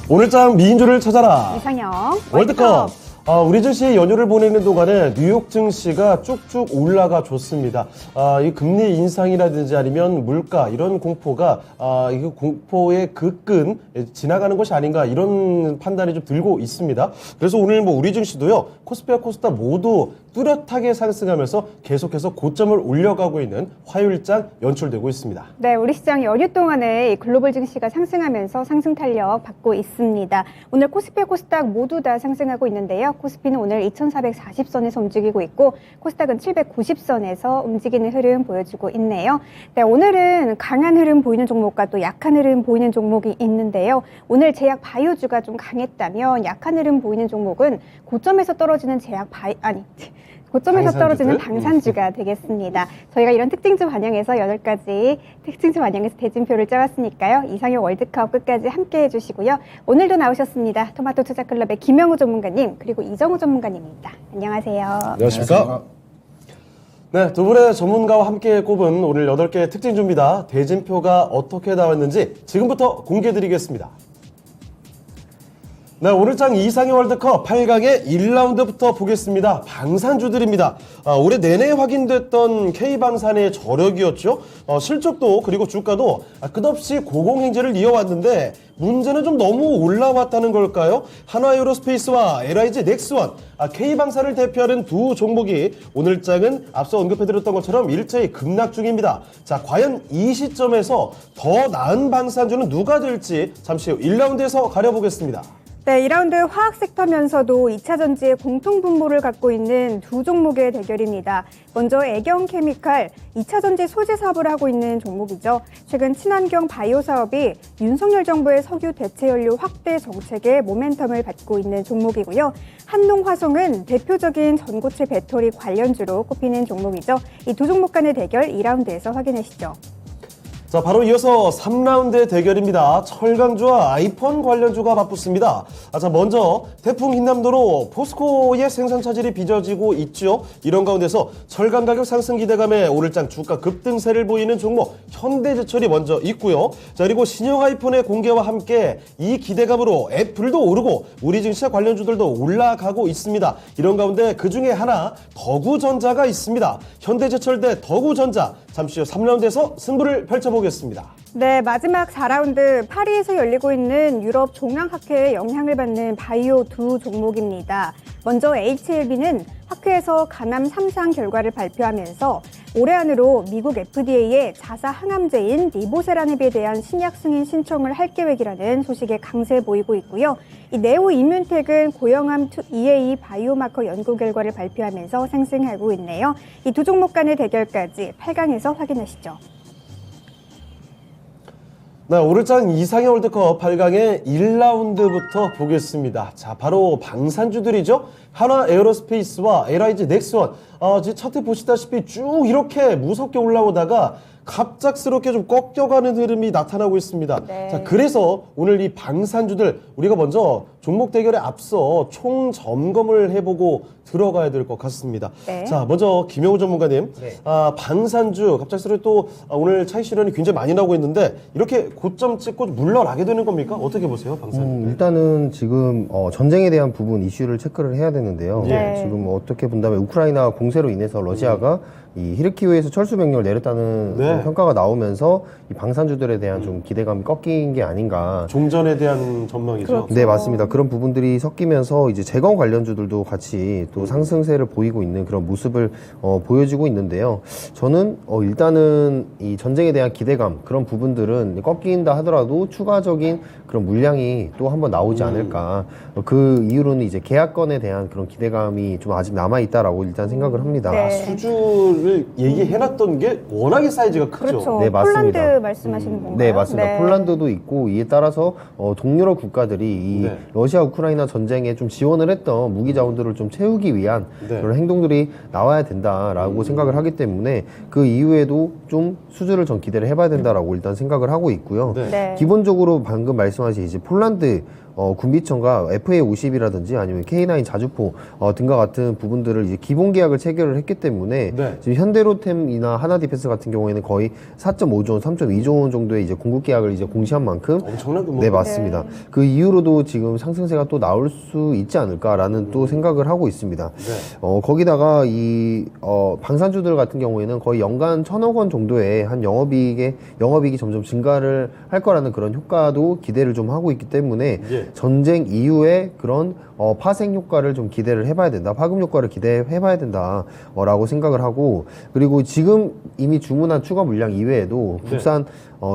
오늘장 미인조를 찾아라. 이상형 월드컵. 우리 증시 연휴를 보내는 동안에 뉴욕 증시가 쭉쭉 올라가 줬습니다. 이 금리 인상이라든지 아니면 물가 이런 공포가 이 공포의 극근 지나가는 것이 아닌가 이런 판단이 좀 들고 있습니다. 그래서 오늘 우리 증시도요 코스피와 코스닥 모두 뚜렷하게 상승하면서 계속해서 고점을 올려가고 있는 화요일장 연출되고 있습니다. 네, 우리 시장 연휴 동안에 글로벌 증시가 상승하면서 상승 탄력 받고 있습니다. 오늘 코스피와 코스닥 모두 다 상승하고 있는데요. 코스피는 오늘 2440선에서 움직이고 있고 코스닥은 790선에서 움직이는 흐름 보여주고 있네요. 네, 오늘은 강한 흐름 보이는 종목과 또 약한 흐름 보이는 종목이 있는데요. 오늘 제약 바이오주가 좀 강했다면 약한 흐름 보이는 종목은 고점에서 떨어지는 고점에서 떨어지는 방산주가 되겠습니다. 저희가 이런 특징주 반영해서 8가지 특징주 반영해서 대진표를 짜왔으니까요. 이상형 월드컵 끝까지 함께 해주시고요. 오늘도 나오셨습니다. 토마토 투자클럽의 김영우 전문가님 그리고 이정우 전문가님입니다. 안녕하세요. 안녕하십니까? 네, 두 분의 전문가와 함께 꼽은 오늘 8개의 특징주입니다. 대진표가 어떻게 나왔는지 지금부터 공개해드리겠습니다. 네, 오늘장 이상형 월드컵 8강의 1라운드부터 보겠습니다. 방산주들입니다. 올해 내내 확인됐던 K방산의 저력이었죠. 실적도 그리고 주가도 끝없이 고공행진을 이어왔는데 문제는 좀 너무 올라왔다는 걸까요? 한화에어로스페이스와 LIG 넥스원, K방산을 대표하는 두 종목이 오늘장은 앞서 언급해드렸던 것처럼 일제히 급락 중입니다. 자, 과연 이 시점에서 더 나은 방산주는 누가 될지 잠시 후 1라운드에서 가려보겠습니다. 네, 2라운드 화학 섹터면서도 2차 전지의 공통 분모를 갖고 있는 두 종목의 대결입니다. 먼저 애경케미칼, 2차 전지 소재 사업을 하고 있는 종목이죠. 최근 친환경 바이오 사업이 윤석열 정부의 석유 대체 연료 확대 정책에 모멘텀을 받고 있는 종목이고요. 한농화성은 대표적인 전고체 배터리 관련주로 꼽히는 종목이죠. 이 두 종목 간의 대결 2라운드에서 확인하시죠. 자, 바로 이어서 3라운드의 대결입니다. 철강주와 아이폰 관련주가 맞붙습니다. 자, 먼저 태풍 흰남노로 포스코의 생산 차질이 빚어지고 있죠. 이런 가운데서 철강 가격 상승 기대감에 오늘장 주가 급등세를 보이는 종목 현대제철이 먼저 있고요. 자, 그리고 신형 아이폰의 공개와 함께 이 기대감으로 애플도 오르고 우리 증시와 관련주들도 올라가고 있습니다. 이런 가운데 그중에 하나 더구전자가 있습니다. 현대제철 대 더구전자, 잠시 후 3라운드에서 승부를 펼쳐보겠습니다. 네, 마지막 4라운드 파리에서 열리고 있는 유럽 종양학회의 영향을 받는 바이오 두 종목입니다. 먼저 HLB는 학회에서 간암 3상 결과를 발표하면서 올해 안으로 미국 FDA에 자사 항암제인 리보세라닙에 대한 신약 승인 신청을 할 계획이라는 소식에 강세 보이고 있고요. 이 네오 이뮨텍은 고형암 EA 바이오마커 연구 결과를 발표하면서 상승하고 있네요. 이 두 종목 간의 대결까지 8강에서 확인하시죠. 네, 오늘장 이상형 월드컵 8강의 1라운드부터 보겠습니다. 자, 바로 방산주들이죠. 한화에어로스페이스와 LIG 넥스원. 지금 차트 보시다시피 쭉 이렇게 무섭게 올라오다가 갑작스럽게 좀 꺾여가는 흐름이 나타나고 있습니다. 네. 자, 그래서 오늘 이 방산주들 우리가 먼저 종목 대결에 앞서 총 점검을 해보고 들어가야 될 것 같습니다. 네. 자, 먼저 김영우 전문가님, 네. 방산주 갑작스럽게 또 오늘 차익 실현이 굉장히 많이 나오고 있는데 이렇게 고점 찍고 물러나게 되는 겁니까? 어떻게 보세요, 방산주? 일단은 지금 전쟁에 대한 부분 이슈를 체크를 해야 되는데요. 네. 지금 어떻게 본다면 우크라이나 공세로 인해서 러시아가 이 히르키우에서 철수 명령을 내렸다는 네. 평가가 나오면서 이 방산주들에 대한 좀 기대감이 꺾인 게 아닌가. 종전에 대한 전망이죠. 그렇죠. 네, 맞습니다. 그런 부분들이 섞이면서 이제 재건 관련주들도 같이 또 상승세를 보이고 있는 그런 모습을 보여주고 있는데요. 저는 일단은 이 전쟁에 대한 기대감 그런 부분들은 꺾인다 하더라도 추가적인 그런 물량이 또 한번 나오지 않을까. 그 이유로는 이제 계약건에 대한 그런 기대감이 좀 아직 남아 있다라고 일단 생각을 합니다. 네. 수주를 얘기해놨던 게 워낙에 사이즈가 크죠. 그렇죠. 네, 맞습니다. 폴란드 말씀하시는 건가요? 네, 맞습니다. 네. 폴란드도 있고 이에 따라서 동유럽 국가들이 이 네. 러시아 우크라이나 전쟁에 좀 지원을 했던 무기 자원들을 좀 채우기 위한 네. 그런 행동들이 나와야 된다라고 생각을 하기 때문에 그 이후에도 좀 수주를 전 기대를 해봐야 된다라고 일단 생각을 하고 있고요. 네. 네. 기본적으로 방금 말씀하신 이제 폴란드 군비청과 FA50이라든지 아니면 K9 자주포 등과 같은 부분들을 이제 기본 계약을 체결을 했기 때문에 네. 지금 현대로템이나 하나디펜스 같은 경우에는 거의 4.5조 원, 3.2조 원 정도의 이제 공급 계약을 이제 공시한 만큼 엄청난 규모. 네, 맞습니다. 그 이후로도 지금 상승세가 또 나올 수 있지 않을까라는 또 생각을 하고 있습니다. 네. 거기다가 이 방산주들 같은 경우에는 거의 연간 1,000억 원 정도의 한 영업이익이 점점 증가를 할 거라는 그런 효과도 기대를 좀 하고 있기 때문에 예. 전쟁 이후에 그런 파생 효과를 좀 기대를 해봐야 된다. 파급 효과를 기대해봐야 된다라고 생각을 하고, 그리고 지금 이미 주문한 추가 물량 이외에도 네. 국산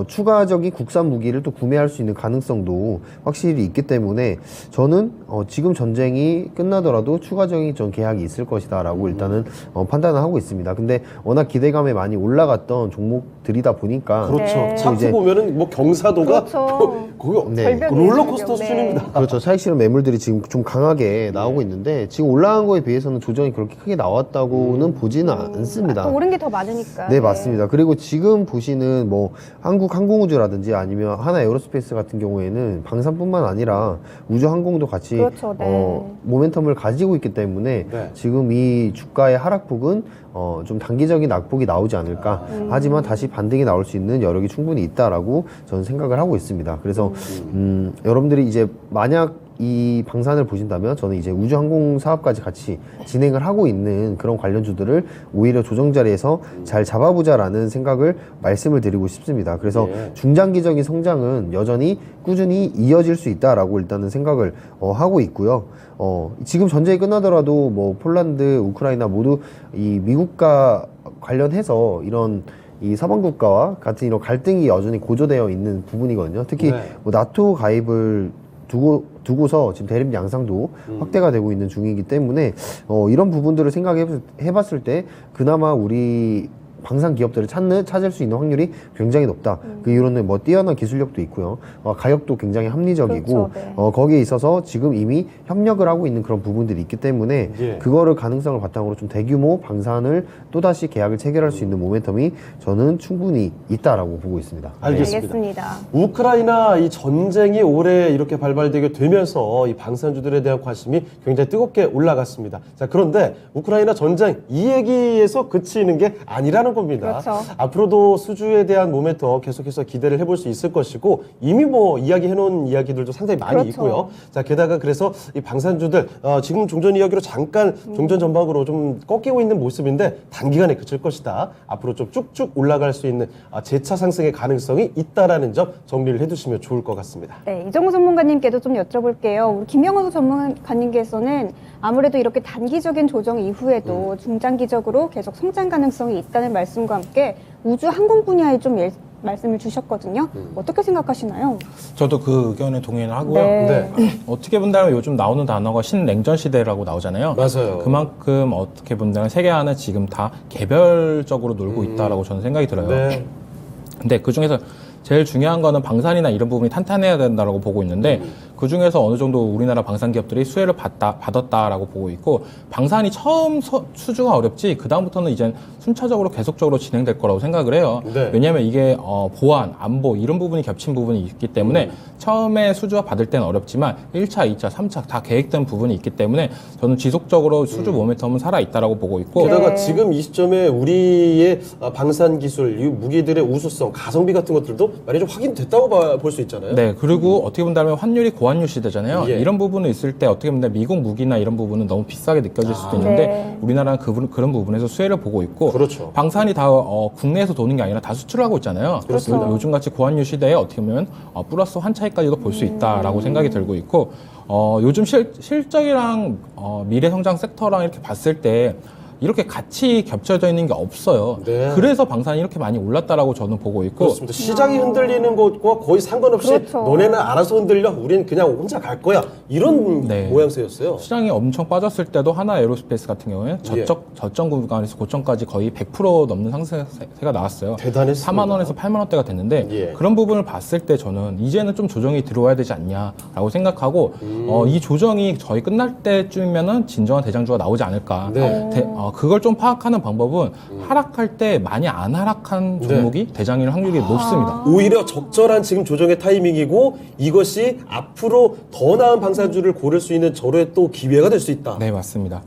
추가적인 국산 무기를 또 구매할 수 있는 가능성도 확실히 있기 때문에 저는 지금 전쟁이 끝나더라도 추가적인 전 계약이 있을 것이다라고 일단은 판단을 하고 있습니다. 근데 워낙 기대감에 많이 올라갔던 종목들이다 보니까 그렇죠. 네. 차트 이제- 보면은 뭐 경사도가 그렇죠. 거기 네. 절벽이에요, 롤러코스터 절벽. 수준입니다. 그렇죠. 사익 실현 매물들이 지금 좀 강하게 나오고 있는데 지금 올라간 거에 비해서는 조정이 그렇게 크게 나왔다고는 보지는 않습니다. 또 오른 게 더 많으니까. 네, 맞습니다. 그리고 지금 보시는 뭐 한국 항공우주라든지 아니면 하나 에어로스페이스 같은 경우에는 방산뿐만 아니라 우주 항공도 같이 그렇죠, 네. 모멘텀을 가지고 있기 때문에 네. 지금 이 주가의 하락폭은 좀 단기적인 낙폭이 나오지 않을까. 하지만 다시 반등이 나올 수 있는 여력이 충분히 있다라고 저는 생각을 하고 있습니다. 그래서 여러분들이 이제 만약 이 방산을 보신다면 저는 이제 우주항공 사업까지 같이 진행을 하고 있는 그런 관련주들을 오히려 조정 자리에서 잘 잡아보자라는 생각을 말씀을 드리고 싶습니다. 그래서 예. 중장기적인 성장은 여전히 꾸준히 이어질 수 있다라고 일단은 생각을 하고 있고요. 지금 전쟁이 끝나더라도 뭐 폴란드, 우크라이나 모두 이 미국과 관련해서 이런 이 서방 국가와 같은 이런 갈등이 여전히 고조되어 있는 부분이거든요. 특히 네. 뭐 나토 가입을 두고서 지금 대립 양상도 확대가 되고 있는 중이기 때문에 이런 부분들을 생각해봤을 때 그나마 우리 방산 기업들을 찾을 수 있는 확률이 굉장히 높다. 그 이유로는 뭐 뛰어난 기술력도 있고요. 가격도 굉장히 합리적이고 그렇죠, 네. 거기에 있어서 지금 이미 협력을 하고 있는 그런 부분들이 있기 때문에 예. 그거를 가능성을 바탕으로 좀 대규모 방산을 또다시 계약을 체결할 수 있는 모멘텀이 저는 충분히 있다라고 보고 있습니다. 알겠습니다. 알겠습니다. 우크라이나 이 전쟁이 올해 이렇게 발발되게 되면서 이 방산주들에 대한 관심이 굉장히 뜨겁게 올라갔습니다. 자, 그런데 우크라이나 전쟁 이 얘기에서 그치는 게 아니라는 겁니다. 그렇죠. 앞으로도 수주에 대한 모멘텀 계속해서 기대를 해볼 수 있을 것이고 이미 뭐 이야기해놓은 이야기들도 상당히 많이 그렇죠. 있고요. 자, 게다가 그래서 이 방산주들 지금 종전 이야기로 잠깐 종전 전방으로 좀 꺾이고 있는 모습인데 단기간에 그칠 것이다. 앞으로 좀 쭉쭉 올라갈 수 있는 재차 상승의 가능성이 있다라는 점 정리를 해두시면 좋을 것 같습니다. 네, 이정우 전문가님께도 좀 여쭤볼게요. 우리 김영호 전문가님께서는 아무래도 이렇게 단기적인 조정 이후에도 중장기적으로 계속 성장 가능성이 있다는 말씀과 함께 우주 항공 분야에 좀 말씀을 주셨거든요. 어떻게 생각하시나요? 저도 그 의견에 동의를 하고요. 네. 어떻게 본다면 요즘 나오는 단어가 신냉전 시대라고 나오잖아요. 맞아요. 그만큼 어떻게 본다면 세계화는 지금 다 개별적으로 놀고 있다라고 저는 생각이 들어요. 네. 근데 그 중에서 제일 중요한 거는 방산이나 이런 부분이 탄탄해야 된다라고 보고 있는데 그 중에서 어느 정도 우리나라 방산 기업들이 수혜를 받았다라고 보고 있고 방산이 처음 수주가 어렵지 그 다음부터는 이제 순차적으로 계속적으로 진행될 거라고 생각을 해요. 네. 왜냐하면 이게 보안, 안보 이런 부분이 겹친 부분이 있기 때문에 처음에 수주가 받을 때는 어렵지만 1차, 2차, 3차 다 계획된 부분이 있기 때문에 저는 지속적으로 수주 모멘텀은 살아있다라고 보고 있고 게다가 네. 지금 이 시점에 우리의 방산 기술, 이 무기들의 우수성, 가성비 같은 것들도 많이 좀 확인됐다고 볼 수 있잖아요. 네, 그리고 어떻게 본다면 환율이 고환율 시대잖아요. 예. 이런 부분이 있을 때 어떻게 보면 미국 무기나 이런 부분은 너무 비싸게 느껴질 수도 있는데 네. 우리나라는 그런 부분에서 수혜를 보고 있고 그렇죠. 방산이 다 국내에서 도는 게 아니라 다 수출을 하고 있잖아요. 그렇죠. 요즘같이 고환율 시대에 어떻게 보면 플러스 환차익까지도 볼 수 있다라고 생각이 들고 있고 요즘 실적이랑 미래 성장 섹터랑 이렇게 봤을 때 이렇게 같이 겹쳐져 있는 게 없어요. 네. 그래서 방산이 이렇게 많이 올랐다라고 저는 보고 있고 그렇습니다. 시장이 흔들리는 것과 거의 상관없이 그렇죠. 너네는 알아서 흔들려. 우린 그냥 혼자 갈 거야. 이런 네. 모양새였어요. 시장이 엄청 빠졌을 때도 하나 에어로스페이스 같은 경우에는 저점 구간에서 고점까지 거의 100% 넘는 상승세가 나왔어요. 대단했습니다. 4만 원에서 8만 원대가 됐는데 예. 그런 부분을 봤을 때 저는 이제는 좀 조정이 들어와야 되지 않냐라고 생각하고 이 조정이 거의 끝날 때쯤이면은 진정한 대장주가 나오지 않을까. 네. 그걸 좀 파악하는 방법은 하락할 때 많이 안 하락한 종목이 대장일 확률이 높습니다. 오히려 적절한 지금 조정의 타이밍이고 이것이 앞으로 더 나은 방산주를 고를 수 있는 절호의 또 기회가 될 수 있다. 네, 맞습니다.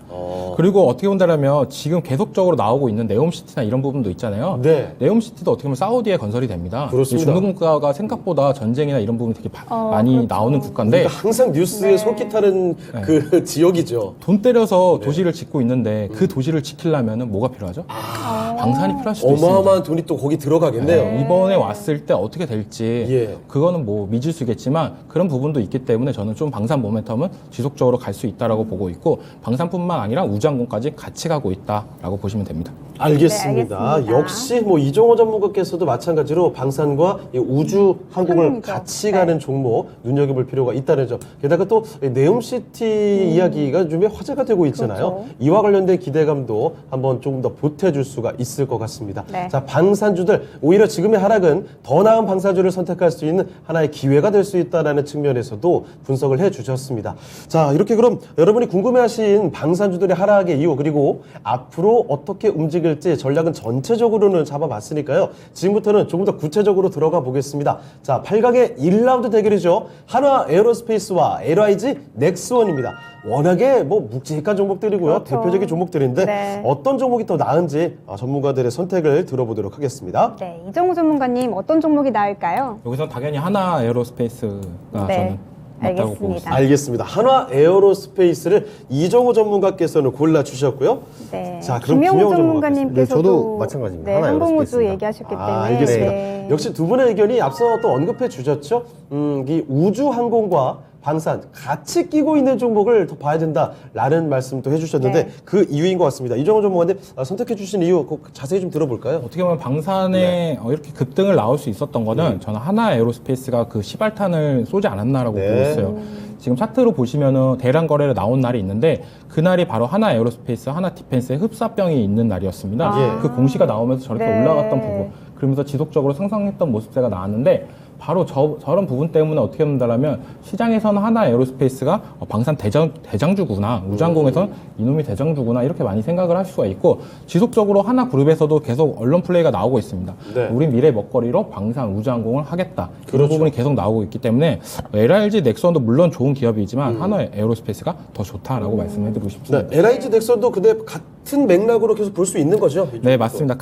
그리고 어떻게 본다면 지금 계속적으로 나오고 있는 네옴시티나 이런 부분도 있잖아요. 네. 네옴시티도 어떻게 보면 사우디에 건설이 됩니다. 그렇습니다. 이 중동 국가가 생각보다 전쟁이나 이런 부분이 되게 많이 그렇죠. 나오는 국가인데 그러니까 항상 뉴스에 솔깃하는 그 지역이죠. 돈 때려서 도시를 짓고 있는데 그 도시를 지키려면 뭐가 필요하죠? 방산이 필요할 수도 있습니다. 어마어마한 돈이 또 거기 들어가겠네요. 이번에 왔을 때 어떻게 될지 예. 그거는 뭐 믿을 수 있겠지만 그런 부분도 있기 때문에 저는 좀 방산 모멘텀은 지속적으로 갈 수 있다라고 보고 있고 방산뿐만 아니라 우주항공까지 같이 가고 있다라고 보시면 됩니다. 알겠습니다. 네, 알겠습니다. 역시 뭐 이종호 전문가께서도 마찬가지로 방산과 이 우주 항공을 항공이죠. 같이 네. 가는 종목 눈여겨볼 필요가 있다는 점. 게다가 또 네옴시티 이야기가 요즘에 화제가 되고 있잖아요. 그렇죠. 이와 관련된 기대감도 한번 조금 더 보태줄 수가 있을 것 같습니다. 네. 자, 방산주들 오히려 지금의 하락은 더 나은 방산주를 선택할 수 있는 하나의 기회가 될 수 있다는 측면에서도 분석을 해주셨습니다. 자, 이렇게 그럼 여러분이 궁금해하신 방산주들의 하락의 이유 그리고 앞으로 어떻게 움직일지 전략은 전체적으로는 잡아봤으니까요. 지금부터는 조금 더 구체적으로 들어가 보겠습니다. 자, 8강의 1라운드 대결이죠. 한화 에어로스페이스와 LIG 넥스원입니다. 워낙에 뭐 묵직한 종목들이고요. 그렇죠. 대표적인 종목들인데 네. 어떤 종목이 더 나은지 전문가들의 선택을 들어보도록 하겠습니다. 네, 이정우 전문가님 어떤 종목이 나을까요? 여기서 당연히 하나 에어로스페이스가 네, 저는 맞다고 보고 알겠습니다. 있습니다. 알겠습니다. 한화 에어로스페이스를 이정호 전문가께서는 골라주셨고요. 네, 자, 그럼 김영우 김영우 전문가님께서도 네, 저도 마찬가지입니다. 네, 하나 항공우주 에어로스페이스입니다. 얘기하셨기 때문에 알겠습니다. 네. 역시 두 분의 의견이 앞서 또 언급해 주셨죠. 이 우주항공과 방산 같이 끼고 있는 종목을 더 봐야 된다라는 말씀도 해주셨는데 네. 그 이유인 것 같습니다. 이정호 전문가님 선택해 주신 이유 꼭 자세히 좀 들어볼까요? 어떻게 보면 방산에 이렇게 급등을 나올 수 있었던 거는 저는 하나 에어로스페이스가 그 시발탄을 쏘지 않았나라고 네. 보고 있어요. 지금 차트로 보시면은 대량 거래를 나온 날이 있는데 그날이 바로 하나 에어로스페이스, 하나 디펜스의 흡사병이 있는 날이었습니다. 예. 그 공시가 나오면서 저렇게 네. 올라갔던 부분, 그러면서 지속적으로 상승했던 모습세가 나왔는데 바로 저런 부분 때문에 어떻게 본다면 시장에서는 하나 에어로스페이스가 방산 대장주구나, 우주항공에서는 이놈이 대장주구나 이렇게 많이 생각을 할 수가 있고 지속적으로 하나 그룹에서도 계속 언론 플레이가 나오고 있습니다. 네. 우리 미래 먹거리로 방산 우주항공을 하겠다. 그렇죠. 이런 부분이 계속 나오고 있기 때문에 LIG 넥선도 물론 좋은 기업이지만 하나 에어로스페이스가 더 좋다라고 말씀해드리고 싶습니다. 네, LIG 넥선도 근데 같은 맥락으로 계속 볼 수 있는 거죠? 네, 맞습니다.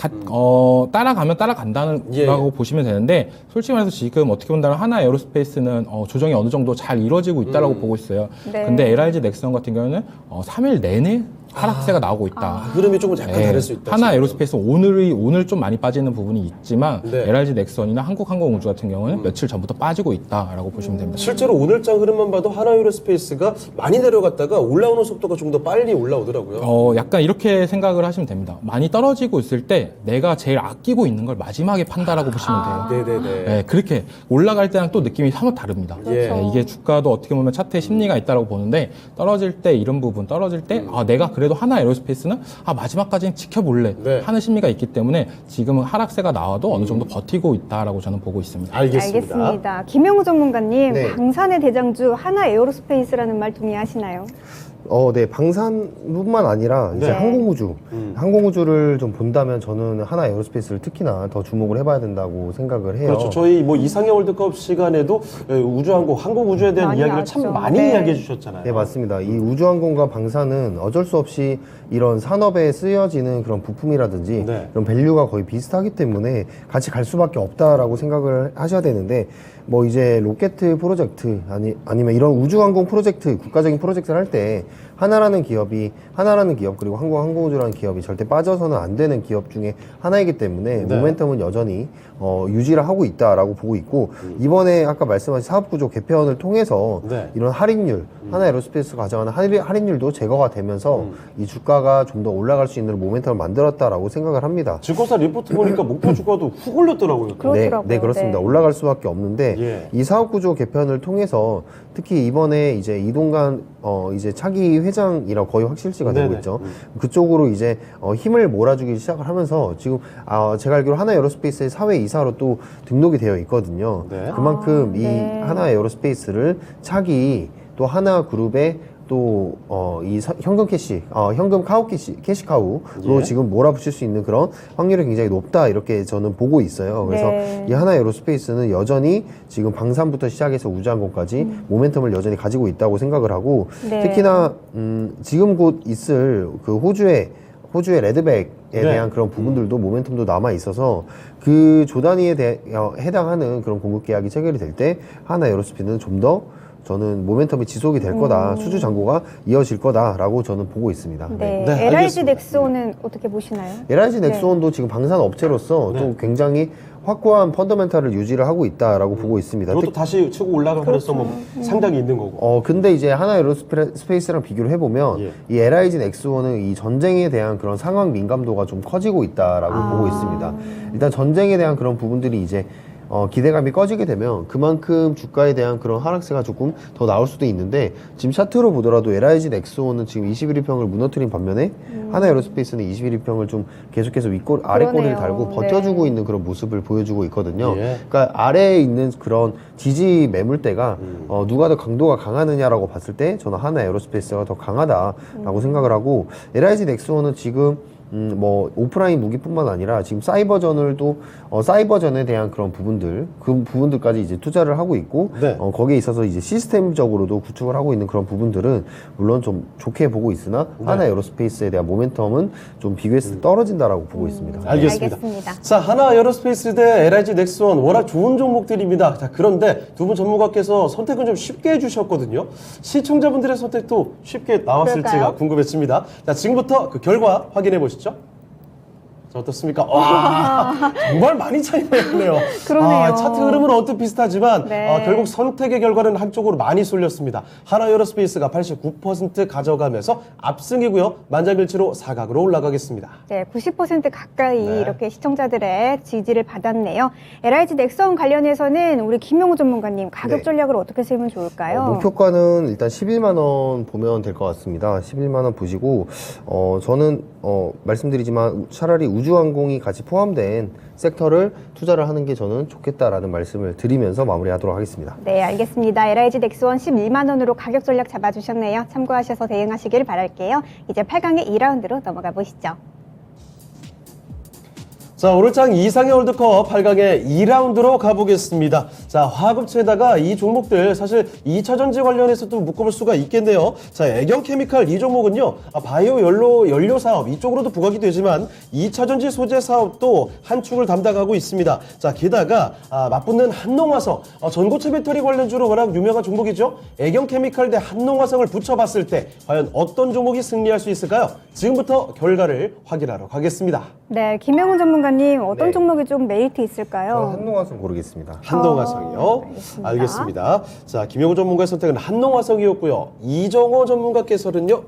따라가면 따라간다고 예. 보시면 되는데, 솔직히 말해서 지금 어떻게 본다면 하나 에어로스페이스는 조정이 어느 정도 잘 이루어지고 있다라고 보고 있어요. 네. 근데 LIG 넥슨 같은 경우는 3일 내내 하락세가 나오고 있다. 흐름이 조금 약간 네, 다를 수 있다. 하나 에어로스페이스 오늘 좀 많이 빠지는 부분이 있지만 네. LIG 넥슨이나 한국항공우주 같은 경우는 며칠 전부터 빠지고 있다라고 보시면 됩니다. 실제로 오늘장 흐름만 봐도 하나 에어로스페이스가 많이 내려갔다가 올라오는 속도가 좀 더 빨리 올라오더라고요. 약간 이렇게 생각을 하시면 됩니다. 많이 떨어지고 있을 때 내가 제일 아끼고 있는 걸 마지막에 판다라고 보시면 돼요. 네네네. 네, 그렇게 올라갈 때랑 또 느낌이 사뭇 다릅니다. 예. 네, 이게 주가도 어떻게 보면 차트에 심리가 있다고 보는데 떨어질 때 이런 부분 떨어질 때 내가 그래도 하나 에어로스페이스는 마지막까지는 지켜볼래 네. 하는 심리가 있기 때문에 지금은 하락세가 나와도 어느 정도 버티고 있다라고 저는 보고 있습니다. 알겠습니다. 김영우 전문가님, 네. 방산의 대장주 하나 에어로스페이스라는 말 동의하시나요? 네, 방산뿐만 아니라 이제 네. 항공우주, 항공우주를 좀 본다면 저는 하나 에어로스페이스를 특히나 더 주목을 해봐야 된다고 생각을 해요. 그렇죠. 저희 뭐 이상형 월드컵 시간에도 우주항공, 항공우주에 대한 많이 이야기를 나왔죠. 참 많이 네. 이야기해 주셨잖아요. 네, 맞습니다. 이 우주항공과 방산은 어쩔 수 없이 이런 산업에 쓰여지는 그런 부품이라든지 네. 이런 밸류가 거의 비슷하기 때문에 같이 갈 수밖에 없다라고 생각을 하셔야 되는데 뭐 이제 로켓 프로젝트 아니면 이런 우주항공 프로젝트, 국가적인 프로젝트를 할 때 하나라는 기업 그리고 항공우주라는 기업이 절대 빠져서는 안 되는 기업 중에 하나이기 때문에 네. 모멘텀은 여전히 유지를 하고 있다라고 보고 있고 이번에 아까 말씀하신 사업구조 개편을 통해서 네. 이런 할인율 하나 에어로스페이스가 가져가는 할인율도 제거가 되면서 이 주가가 좀 더 올라갈 수 있는 모멘텀을 만들었다라고 생각을 합니다. 증권사 리포트 보니까 목표 주가도 훅 올렸더라고요. 그렇더라고요. 네, 그렇습니다. 네. 올라갈 수밖에 없는데 예. 이 사업구조 개편을 통해서 특히 이번에 이제 이동관 이제 차기 회장이라고 거의 확실시가 되고 네네. 있죠. 그쪽으로 이제 힘을 몰아주기 시작을 하면서 지금 제가 알기로 하나 에어로스페이스의 사회 이사로 또 등록이 되어 있거든요. 네. 그만큼 이 네. 하나 에어로스페이스를 차기 또 하나 그룹의 또 현금 캐시, 현금 카우 캐시카우로 예. 지금 몰아붙일 수 있는 그런 확률이 굉장히 높다 이렇게 저는 보고 있어요. 그래서 네. 이 하나 에어로스페이스는 여전히 지금 방산부터 시작해서 우주항공까지 모멘텀을 여전히 가지고 있다고 생각을 하고 네. 특히나 지금 곧 있을 그 호주의 레드백에 네. 대한 그런 부분들도 모멘텀도 남아 있어서 그 조 단위에 해당하는 그런 공급 계약이 체결이 될 때 하나 에어로스페이스는 좀 더 저는 모멘텀이 지속이 될 거다, 수주 잔고가 이어질 거다라고 저는 보고 있습니다. 네. 네, LIG 알겠습니다. 넥스온은 어떻게 보시나요? LIG 네. 넥스온도 지금 방산 업체로서 또 굉장히 확고한 펀더멘탈을 유지를 하고 있다라고 보고 있습니다. 이것도 다시 치고 올라갈 가능성은 상당히 있는 거고. 근데 이제 하나 에어로스페이스랑 비교를 해보면 예. 이 LIG 넥스온은 이 전쟁에 대한 그런 상황 민감도가 좀 커지고 있다라고 보고 있습니다. 일단 전쟁에 대한 그런 부분들이 이제 기대감이 꺼지게 되면 그만큼 주가에 대한 그런 하락세가 조금 더 나올 수도 있는데 지금 차트로 보더라도 LIG 넥스온은 지금 21일평을 무너뜨린 반면에 하나 에어로스페이스는 21일평을 좀 계속해서 아래꼬리를 그러네요. 달고 버텨주고 네. 있는 그런 모습을 보여주고 있거든요. 예. 그러니까 아래에 있는 그런 지지 매물대가 누가 더 강도가 강하느냐라고 봤을 때 저는 하나 에어로스페이스가 더 강하다라고 생각을 하고 LIG 넥스온은 지금 뭐 오프라인 무기뿐만 아니라 지금 사이버전을 사이버전에 대한 그런 부분들 그 부분들까지 이제 투자를 하고 있고 네. 거기에 있어서 이제 시스템적으로도 구축을 하고 있는 그런 부분들은 물론 좀 좋게 보고 있으나 하나 에어로스페이스에 대한 모멘텀은 좀 비교했을 때 떨어진다라고 보고 있습니다. 알겠습니다. 알겠습니다. 자, 하나 에어로스페이스 대 LIG 넥스원 워낙 좋은 종목들입니다. 자, 그런데 두 분 전문가께서 선택은 좀 쉽게 해주셨거든요. 시청자분들의 선택도 쉽게 나왔을지가 그럴까요? 궁금해집니다. 자, 지금부터 그 결과 확인해 보시죠. 자, 어떻습니까? 와, 정말 많이 차이가 있네요. 그러네요. 차트 흐름은 언뜻 비슷하지만 네. 결국 선택의 결과는 한쪽으로 많이 쏠렸습니다. 하나 에어로스페이스가 89% 가져가면서 압승이고요. 만장일치로 사각으로 올라가겠습니다. 네, 90% 가까이 네. 이렇게 시청자들의 지지를 받았네요. LIG 넥스온 관련해서는 우리 김용우 전문가님 가격 네. 전략을 어떻게 세우면 좋을까요? 목표가는 일단 11만 원 보면 될 것 같습니다. 11만 원 보시고 저는 말씀드리지만 차라리 우주항공이 같이 포함된 섹터를 투자를 하는 게 저는 좋겠다라는 말씀을 드리면서 마무리하도록 하겠습니다. 네, 알겠습니다. LIG 넥스원 11만 원으로 가격 전략 잡아주셨네요. 참고하셔서 대응하시길 바랄게요. 이제 8강의 2라운드로 넘어가 보시죠. 자, 오늘 장 이상의 월드컵 8강의 2라운드로 가보겠습니다. 자, 화학업체에다가 이 종목들 사실 2차전지 관련해서도 묶어볼 수가 있겠네요. 자, 애경케미칼 이 종목은요, 바이오 연료 사업 이쪽으로도 부각이 되지만 2차전지 소재 사업도 한 축을 담당하고 있습니다. 자, 게다가 맞붙는 한농화성, 전고체 배터리 관련주로 워낙 유명한 종목이죠. 애경케미칼 대 한농화성을 붙여봤을 때 과연 어떤 종목이 승리할 수 있을까요? 지금부터 결과를 확인하러 가겠습니다. 네, 김용우 전문가님 어떤 네. 종목이 좀 메리트 있을까요? 한동화성 고르겠습니다. 한농화성이요. 알겠습니다. 알겠습니다. 자, 김영호 전문가의 선택은 한농화성이었고요. 이정호 전문가께서는요.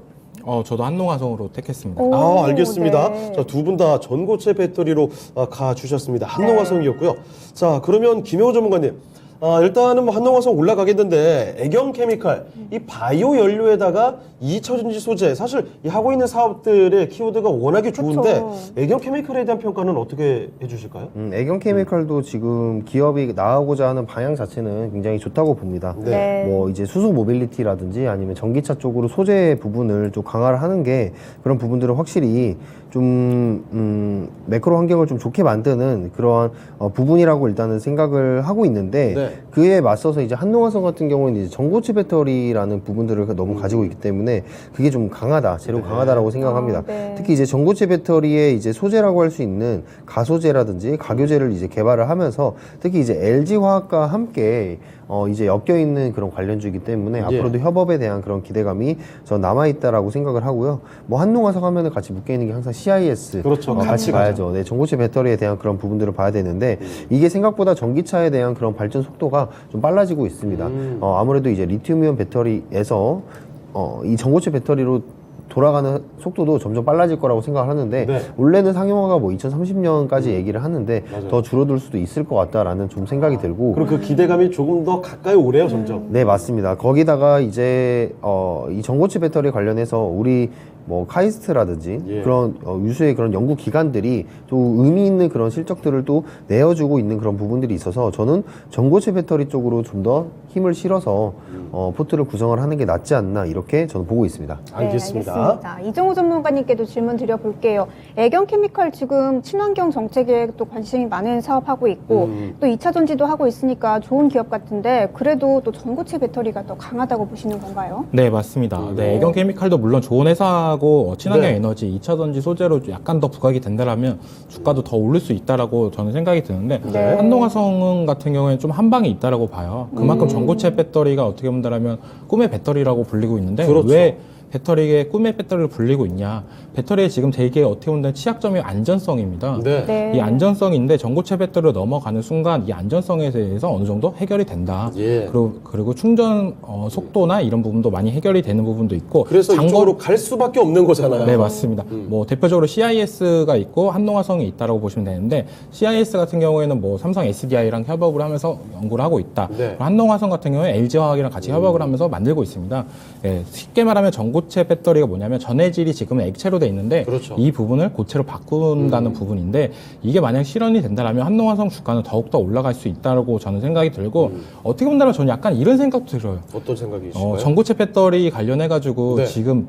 저도 한농화성으로 택했습니다. 오, 알겠습니다. 네. 자, 두 분 다 전고체 배터리로 가주셨습니다. 한농화성이었고요. 자, 그러면 김영호 전문가님. 일단은 뭐 한농화성 올라가겠는데 애경케미칼 이 바이오 연료에다가 2차전지 소재 사실 이 하고 있는 사업들의 키워드가 워낙에 좋은데 그쵸. 애경케미칼에 대한 평가는 어떻게 해주실까요? 애경케미칼도 지금 기업이 나아가고자 하는 방향 자체는 굉장히 좋다고 봅니다. 네. 뭐 이제 수소 모빌리티라든지 아니면 전기차 쪽으로 소재 부분을 좀 강화를 하는 게 그런 부분들은 확실히 좀 매크로 환경을 좀 좋게 만드는 그러한 부분이라고 일단은 생각을 하고 있는데 네. 그에 맞서서 이제 한농화성 같은 경우는 이제 전고체 배터리라는 부분들을 너무 가지고 있기 때문에 그게 좀 강하다, 재료 강하다라고 생각합니다. 네. 특히 이제 전고체 배터리의 이제 소재라고 할 수 있는 가소재라든지 가교재를 이제 개발을 하면서 특히 이제 LG 화학과 함께 이제 엮여 있는 그런 관련주이기 때문에 예. 앞으로도 협업에 대한 그런 기대감이 전 남아 있다라고 생각을 하고요. 뭐 한농화성 하면은 같이 묶여 있는 게 항상 CIS 그렇죠. 같이 같이 가야죠. 네, 전고체 배터리에 대한 그런 부분들을 봐야 되는데 이게 생각보다 전기차에 대한 그런 발전 속도가 좀 빨라지고 있습니다. 아무래도 이제 리튬이온 배터리에서 이 전고체 배터리로 돌아가는 속도도 점점 빨라질 거라고 생각을 하는데 네. 원래는 상용화가 뭐 2030년까지 얘기를 하는데 맞아요. 더 줄어들 수도 있을 것 같다라는 좀 생각이 들고 그리고 그 기대감이 조금 더 가까이 오래요, 점점. 네, 맞습니다. 거기다가 이제 이 전고체 배터리 관련해서 우리 뭐 카이스트라든지 예. 그런 유수의 그런 연구 기관들이 또 의미 있는 그런 실적들을 또 내어주고 있는 그런 부분들이 있어서 저는 전고체 배터리 쪽으로 좀 더 힘을 실어서 포트를 구성을 하는 게 낫지 않나 이렇게 저는 보고 있습니다. 알겠습니다. 네, 알겠습니다. 이정우 전문가님께도 질문 드려볼게요. 애경케미칼 지금 친환경 정책에 또 관심이 많은 사업하고 있고 또 2차 전지도 하고 있으니까 좋은 기업 같은데 그래도 또 전고체 배터리가 더 강하다고 보시는 건가요? 네, 맞습니다. 네, 애경케미칼도 물론 좋은 회사고 친환경 네. 에너지, 2차 전지 소재로 약간 더 부각이 된다라면 주가도 더 오를 수 있다라고 저는 생각이 드는데 네. 한동화성 같은 경우에는 좀 한 방이 있다라고 봐요. 그만큼 전고체 배터리가 어떻게 본다면 꿈의 배터리라고 불리고 있는데 그렇죠. 왜 배터리에 꿈의 배터리를 불리고 있냐? 배터리의 지금 되게 어떻게 보면 취약점이 안전성입니다. 네. 네. 이 안전성인데 전고체 배터리로 넘어가는 순간 이 안전성에 대해서 어느 정도 해결이 된다. 예. 그리고 충전 속도나 이런 부분도 많이 해결이 되는 부분도 있고. 그래서 장거- 이쪽으로 갈 수밖에 없는 거잖아요. 네, 맞습니다. 뭐 대표적으로 CIS가 있고 한동화성이 있다라고 보시면 되는데 CIS 같은 경우에는 뭐 삼성 SDI랑 협업을 하면서 연구를 하고 있다. 네. 한동화성 같은 경우에 LG화학이랑 같이 협업을 하면서 만들고 있습니다. 예, 쉽게 말하면 전고체 배터리가 뭐냐면 전해질이 지금은 액체로 돼 있는데 그렇죠. 이 부분을 고체로 바꾼다는 부분인데 이게 만약 실현이 된다면 한동화성 주가는 더욱더 올라갈 수 있다고 저는 생각이 들고 어떻게 본다면 저는 약간 이런 생각도 들어요. 어떤 생각이실까요? 전고체 배터리 관련해가지고 네. 지금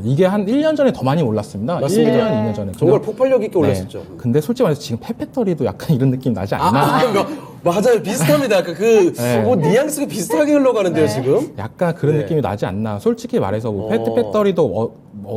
이게 한 1년 전에 더 많이 올랐습니다. 맞습니다. 1년, 2년 전에. 정말 폭발력 있게 올랐었죠. 네. 근데 솔직히 말해서 지금 폐배터리도 약간 이런 느낌 나지 않나? 맞아요. 비슷합니다. 약간 네. 뭐 뉘앙스가 비슷하게 흘러가는데요, 지금. 약간 그런 네. 느낌이 나지 않나? 솔직히 말해서 뭐 배터리도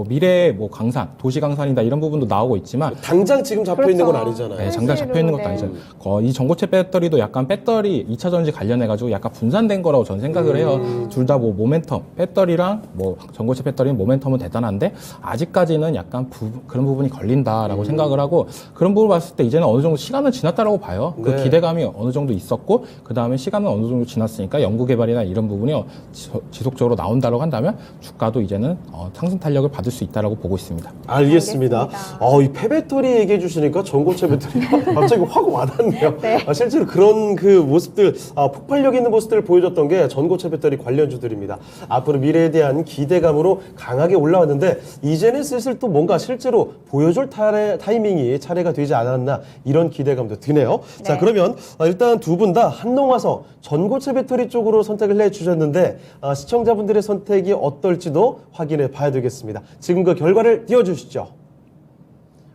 미래 뭐 강산, 도시 강산이다 이런 부분도 나오고 있지만 당장 지금 잡혀 있는 건 그렇죠. 아니잖아요. 네, 장단 잡혀 있는 것도 네. 아니잖아요. 이 전고체 배터리도 약간 배터리 2차 전지 관련해가지고 약간 분산된 거라고 저는 생각을 해요. 둘 다 뭐 모멘텀, 배터리랑 뭐 전고체 배터리는 모멘텀은 대단한데 아직까지는 약간 그런 부분이 걸린다라고 생각을 하고 그런 부분을 봤을 때 이제는 어느 정도 시간은 지났다라고 봐요. 그 네. 기대감이 어느 정도 있었고 그 다음에 시간은 어느 정도 지났으니까 연구개발이나 이런 부분이 지속적으로 나온다고 한다면 주가도 이제는 상승 탄력을 받을 수 있다라고 보고 있습니다. 알겠습니다. 알겠습니다. 이 폐배터리 얘기해 주시니까 전고체 배터리가 갑자기 확 와닿네요. 네. 실제로 그런 그 모습들, 폭발력 있는 모습들을 보여줬던 게 전고체 배터리 관련주들입니다. 앞으로 미래에 대한 기대감으로 강하게 올라왔는데 이제는 슬슬 또 뭔가 실제로 보여줄 타이밍이 차례가 되지 않았나 이런 기대감도 드네요. 자, 그러면 일단 두 분 다 한동화성 전고체 배터리 쪽으로 선택을 해주셨는데 시청자분들의 선택이 어떨지도 확인해 봐야 되겠습니다. 지금 그 결과를 띄워주시죠.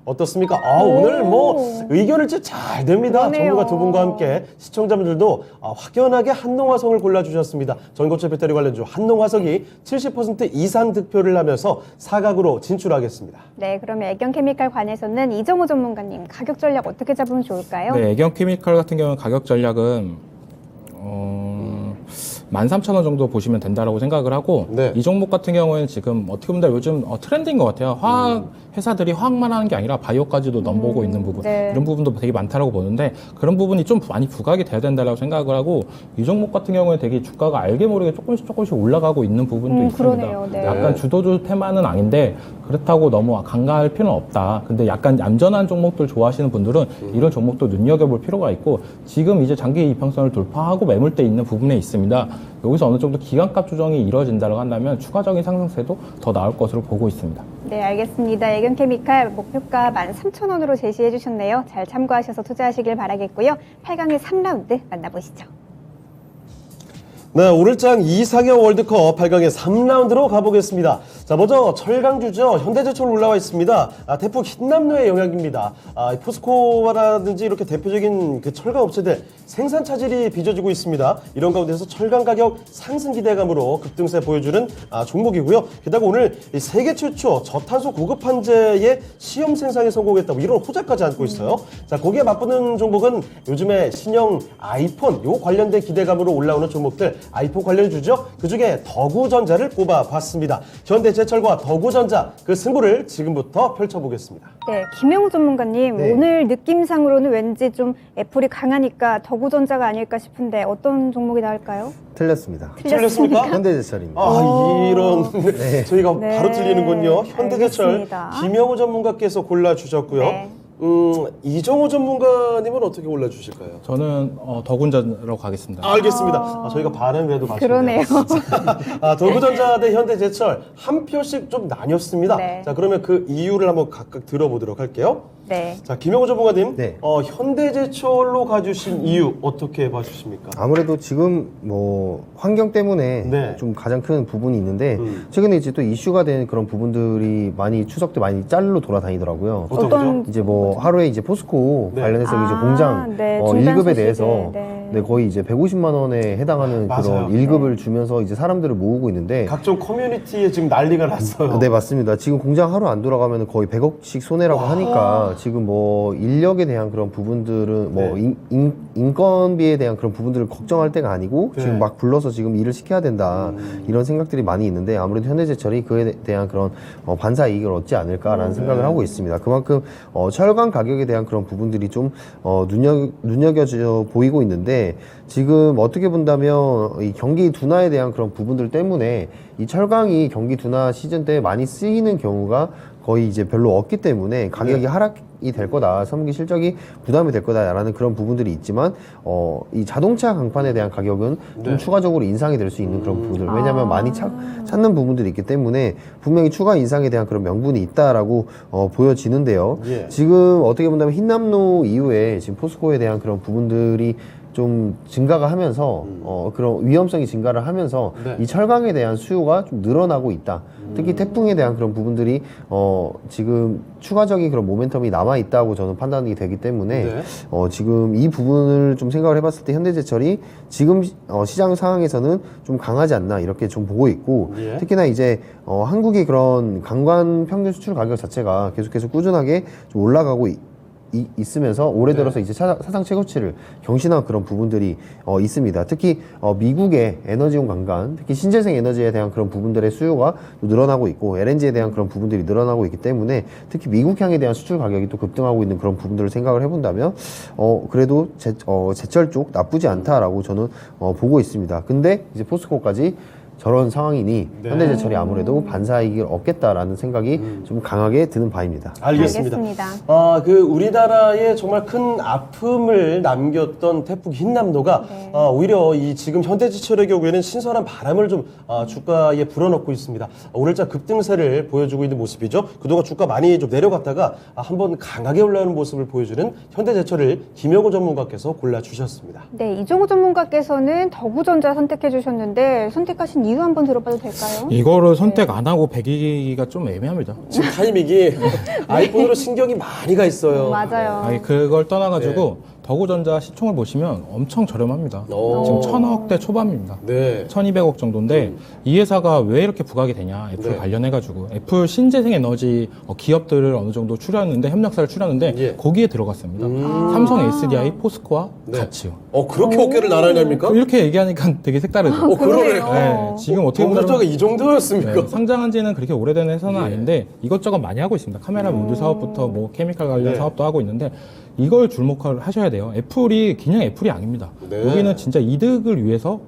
어떻습니까? 오늘 뭐 의견을 진짜 잘 됩니다. 그러네요. 전문가 두 분과 함께 시청자분들도 확연하게 한동화성을 골라주셨습니다. 전고체 배터리 관련주 한동화성이 70% 이상 득표를 하면서 사각으로 진출하겠습니다. 네, 그러면 애경케미칼 관해서는 이정우 전문가님 가격 전략 어떻게 잡으면 좋을까요? 네, 애경케미칼 같은 경우는 가격 전략은 13,000원 정도 보시면 된다라고 생각을 하고 네. 이 종목 같은 경우에는 지금 어떻게 보면 요즘 트렌드인 것 같아요. 화학 회사들이 화학만 하는 게 아니라 바이오까지도 넘보고 있는 부분 네. 이런 부분도 되게 많다라고 보는데 그런 부분이 좀 많이 부각이 돼야 된다라고 생각을 하고 이 종목 같은 경우에 되게 주가가 알게 모르게 조금씩 올라가고 있는 부분도 있습니다. 그러네요. 네. 약간 주도주 테마는 아닌데 그렇다고 너무 간과할 필요는 없다. 근데 약간 얌전한 종목들 좋아하시는 분들은 이런 종목도 눈여겨볼 필요가 있고 지금 이제 장기 이평선을 돌파하고 매물대 있는 부분에 있습니다. 여기서 어느 정도 기관값 조정이 이루어진다고 한다면 추가적인 상승세도 더 나올 것으로 보고 있습니다. 네, 알겠습니다. 애경케미칼 목표가 13,000원으로 제시해 주셨네요. 잘 참고하셔서 투자하시길 바라겠고요. 8강의 3라운드 만나보시죠. 네, 오늘장 이상형 월드컵 8강의 3라운드로 가보겠습니다. 자, 먼저 철강주죠. 현대제철 올라와 있습니다. 대폭 흰남노의 영향입니다. 포스코라든지 이렇게 대표적인 그 철강 업체들 생산 차질이 빚어지고 있습니다. 이런 가운데서 철강 가격 상승 기대감으로 급등세 보여주는 종목이고요. 게다가 오늘 세계 최초 저탄소 고급 한제의 시험 생산에 성공했다고 이런 호재까지 안고 있어요. 자, 거기에 맞붙는 종목은 요즘에 신형 아이폰 요 관련된 기대감으로 올라오는 종목들 아이폰 관련주죠. 그중에 덕우전자를 꼽아봤습니다. 현대제철과 덕우전자 그 승부를 지금부터 펼쳐보겠습니다. 네, 김영우 전문가님, 네. 오늘 느낌상으로는 왠지 좀 애플이 강하니까 덕우전자가 아닐까 싶은데 어떤 종목이 나을까요? 틀렸습니다. 틀렸습니까? 현대제철입니다. 이런 저희가 네, 바로 틀리는군요. 현대제철 알겠습니다. 김영우 전문가께서 골라주셨고요. 네. 이정호 전문가님은 어떻게 골라주실까요? 저는 더군전자로 가겠습니다. 알겠습니다. 저희가 발음이라도 맞습니다. 그러네요. 도구전자 대 현대제철 한 표씩 좀 나뉘었습니다. 네. 자, 그러면 그 이유를 한번 각각 들어보도록 할게요. 네. 자, 김영호 전문가님, 네. 현대제철로 가주신 이유 어떻게 봐주십니까? 아무래도 지금 뭐 환경 때문에 네. 좀 가장 큰 부분이 있는데 최근에 이제 또 이슈가 된 그런 부분들이 많이 추석 때 많이 짤로 돌아다니더라고요. 어떤 어떤 거죠? 이제 뭐 하루에 이제 포스코 네. 관련해서 이제 아, 공장 네, 중단 1급에 소식에, 대해서 네. 거의 이제 150만 원에 해당하는 맞아요. 그런 1급을 주면서 이제 사람들을 모으고 있는데 각종 커뮤니티에 지금 난리가 났어요. 네, 맞습니다. 지금 공장 하루 안 돌아가면 거의 100억씩 손해라고 하니까 지금 뭐 인력에 대한 그런 부분들은 뭐 네. 인건비에 대한 그런 부분들을 걱정할 때가 아니고 네. 지금 막 불러서 지금 일을 시켜야 된다 이런 생각들이 많이 있는데 아무래도 현대제철이 그에 대한 그런 반사 이익을 얻지 않을까라는 생각을 하고 있습니다. 그만큼 철강 가격에 대한 그런 부분들이 좀 눈여겨져 보이고 있는데 지금 어떻게 본다면 이 경기 둔화에 대한 그런 부분들 때문에 이 철강이 경기 둔화 시즌 때 많이 쓰이는 경우가 거의 이제 별로 없기 때문에 가격이 하락이 될 거다, 선기 실적이 부담이 될 거다라는 그런 부분들이 있지만 이 자동차 강판에 대한 가격은 좀 추가적으로 인상이 될 수 있는 그런 부분들, 왜냐하면 많이 찾는 부분들이 있기 때문에 분명히 추가 인상에 대한 그런 명분이 있다라고 보여지는데요. 예. 지금 어떻게 본다면 흰남노 이후에 지금 포스코에 대한 그런 부분들이 좀 증가가 하면서 그런 위험성이 증가를 하면서 네. 이 철강에 대한 수요가 좀 늘어나고 있다. 특히 태풍에 대한 그런 부분들이 지금 추가적인 그런 모멘텀이 남아 있다고 저는 판단이 되기 때문에 네. 지금 이 부분을 좀 생각을 해봤을 때 현대제철이 지금 시장 상황에서는 좀 강하지 않나 이렇게 좀 보고 있고 예. 특히나 이제 한국의 그런 관광 평균 수출 가격 자체가 계속해서 꾸준하게 좀 올라가고 있으면서 올해 들어서 이제 사상 최고치를 경신한 그런 부분들이 있습니다. 특히 미국의 에너지용 관광, 특히 신재생 에너지에 대한 그런 부분들의 수요가 또 늘어나고 있고 LNG에 대한 그런 부분들이 늘어나고 있기 때문에 특히 미국향에 대한 수출 가격이 또 급등하고 있는 그런 부분들을 생각을 해본다면 그래도 제철 쪽 나쁘지 않다라고 저는 보고 있습니다. 근데 이제 포스코까지 저런 상황이니 네. 현대제철이 아무래도 반사이익을 얻겠다라는 생각이 좀 강하게 드는 바입니다. 알겠습니다. 우리나라에 정말 큰 아픔을 남겼던 태풍 흰남노가 오히려 이 지금 현대제철의 경우에는 신선한 바람을 좀 주가에 불어넣고 있습니다. 오늘자 급등세를 보여주고 있는 모습이죠. 그동안 주가 많이 좀 내려갔다가 한번 강하게 올라오는 모습을 보여주는 현대제철을 김영호 전문가께서 골라주셨습니다. 네, 이종호 전문가께서는 더구전자 선택해 주셨는데 선택하신 이유 한번 들어봐도 될까요? 이거를 선택 안 하고 배기가 좀 애매합니다. 지금 타이밍이 아이폰으로 신경이 많이 가 있어요. 맞아요. 아니 그걸 떠나가지고 더구전자 시총을 보시면 엄청 저렴합니다. 지금 1,000억대 초반입니다. 네. 1,200억 정도인데 이 회사가 왜 이렇게 부각이 되냐? 애플 네. 관련해가지고 애플 신재생 에너지 기업들을 어느 정도 추렸는데 협력사를 추렸는데 예. 거기에 들어갔습니다. 삼성, SDI, 포스코와 네. 같이요. 그렇게 어깨를 나란히 합니까? 이렇게 얘기하니까 되게 색다르죠. 그러네요. 네, 지금 어떻게 보면 동부자가 이 정도였습니까? 네, 상장한 지는 그렇게 오래된 회사는 예. 아닌데 이것저것 많이 하고 있습니다. 카메라 모듈 사업부터 뭐 케미칼 관련 네. 사업도 하고 있는데 이걸 주목을 하셔야 돼요. 애플이 그냥 애플이 아닙니다. 네. 여기는 진짜 이득을 위해서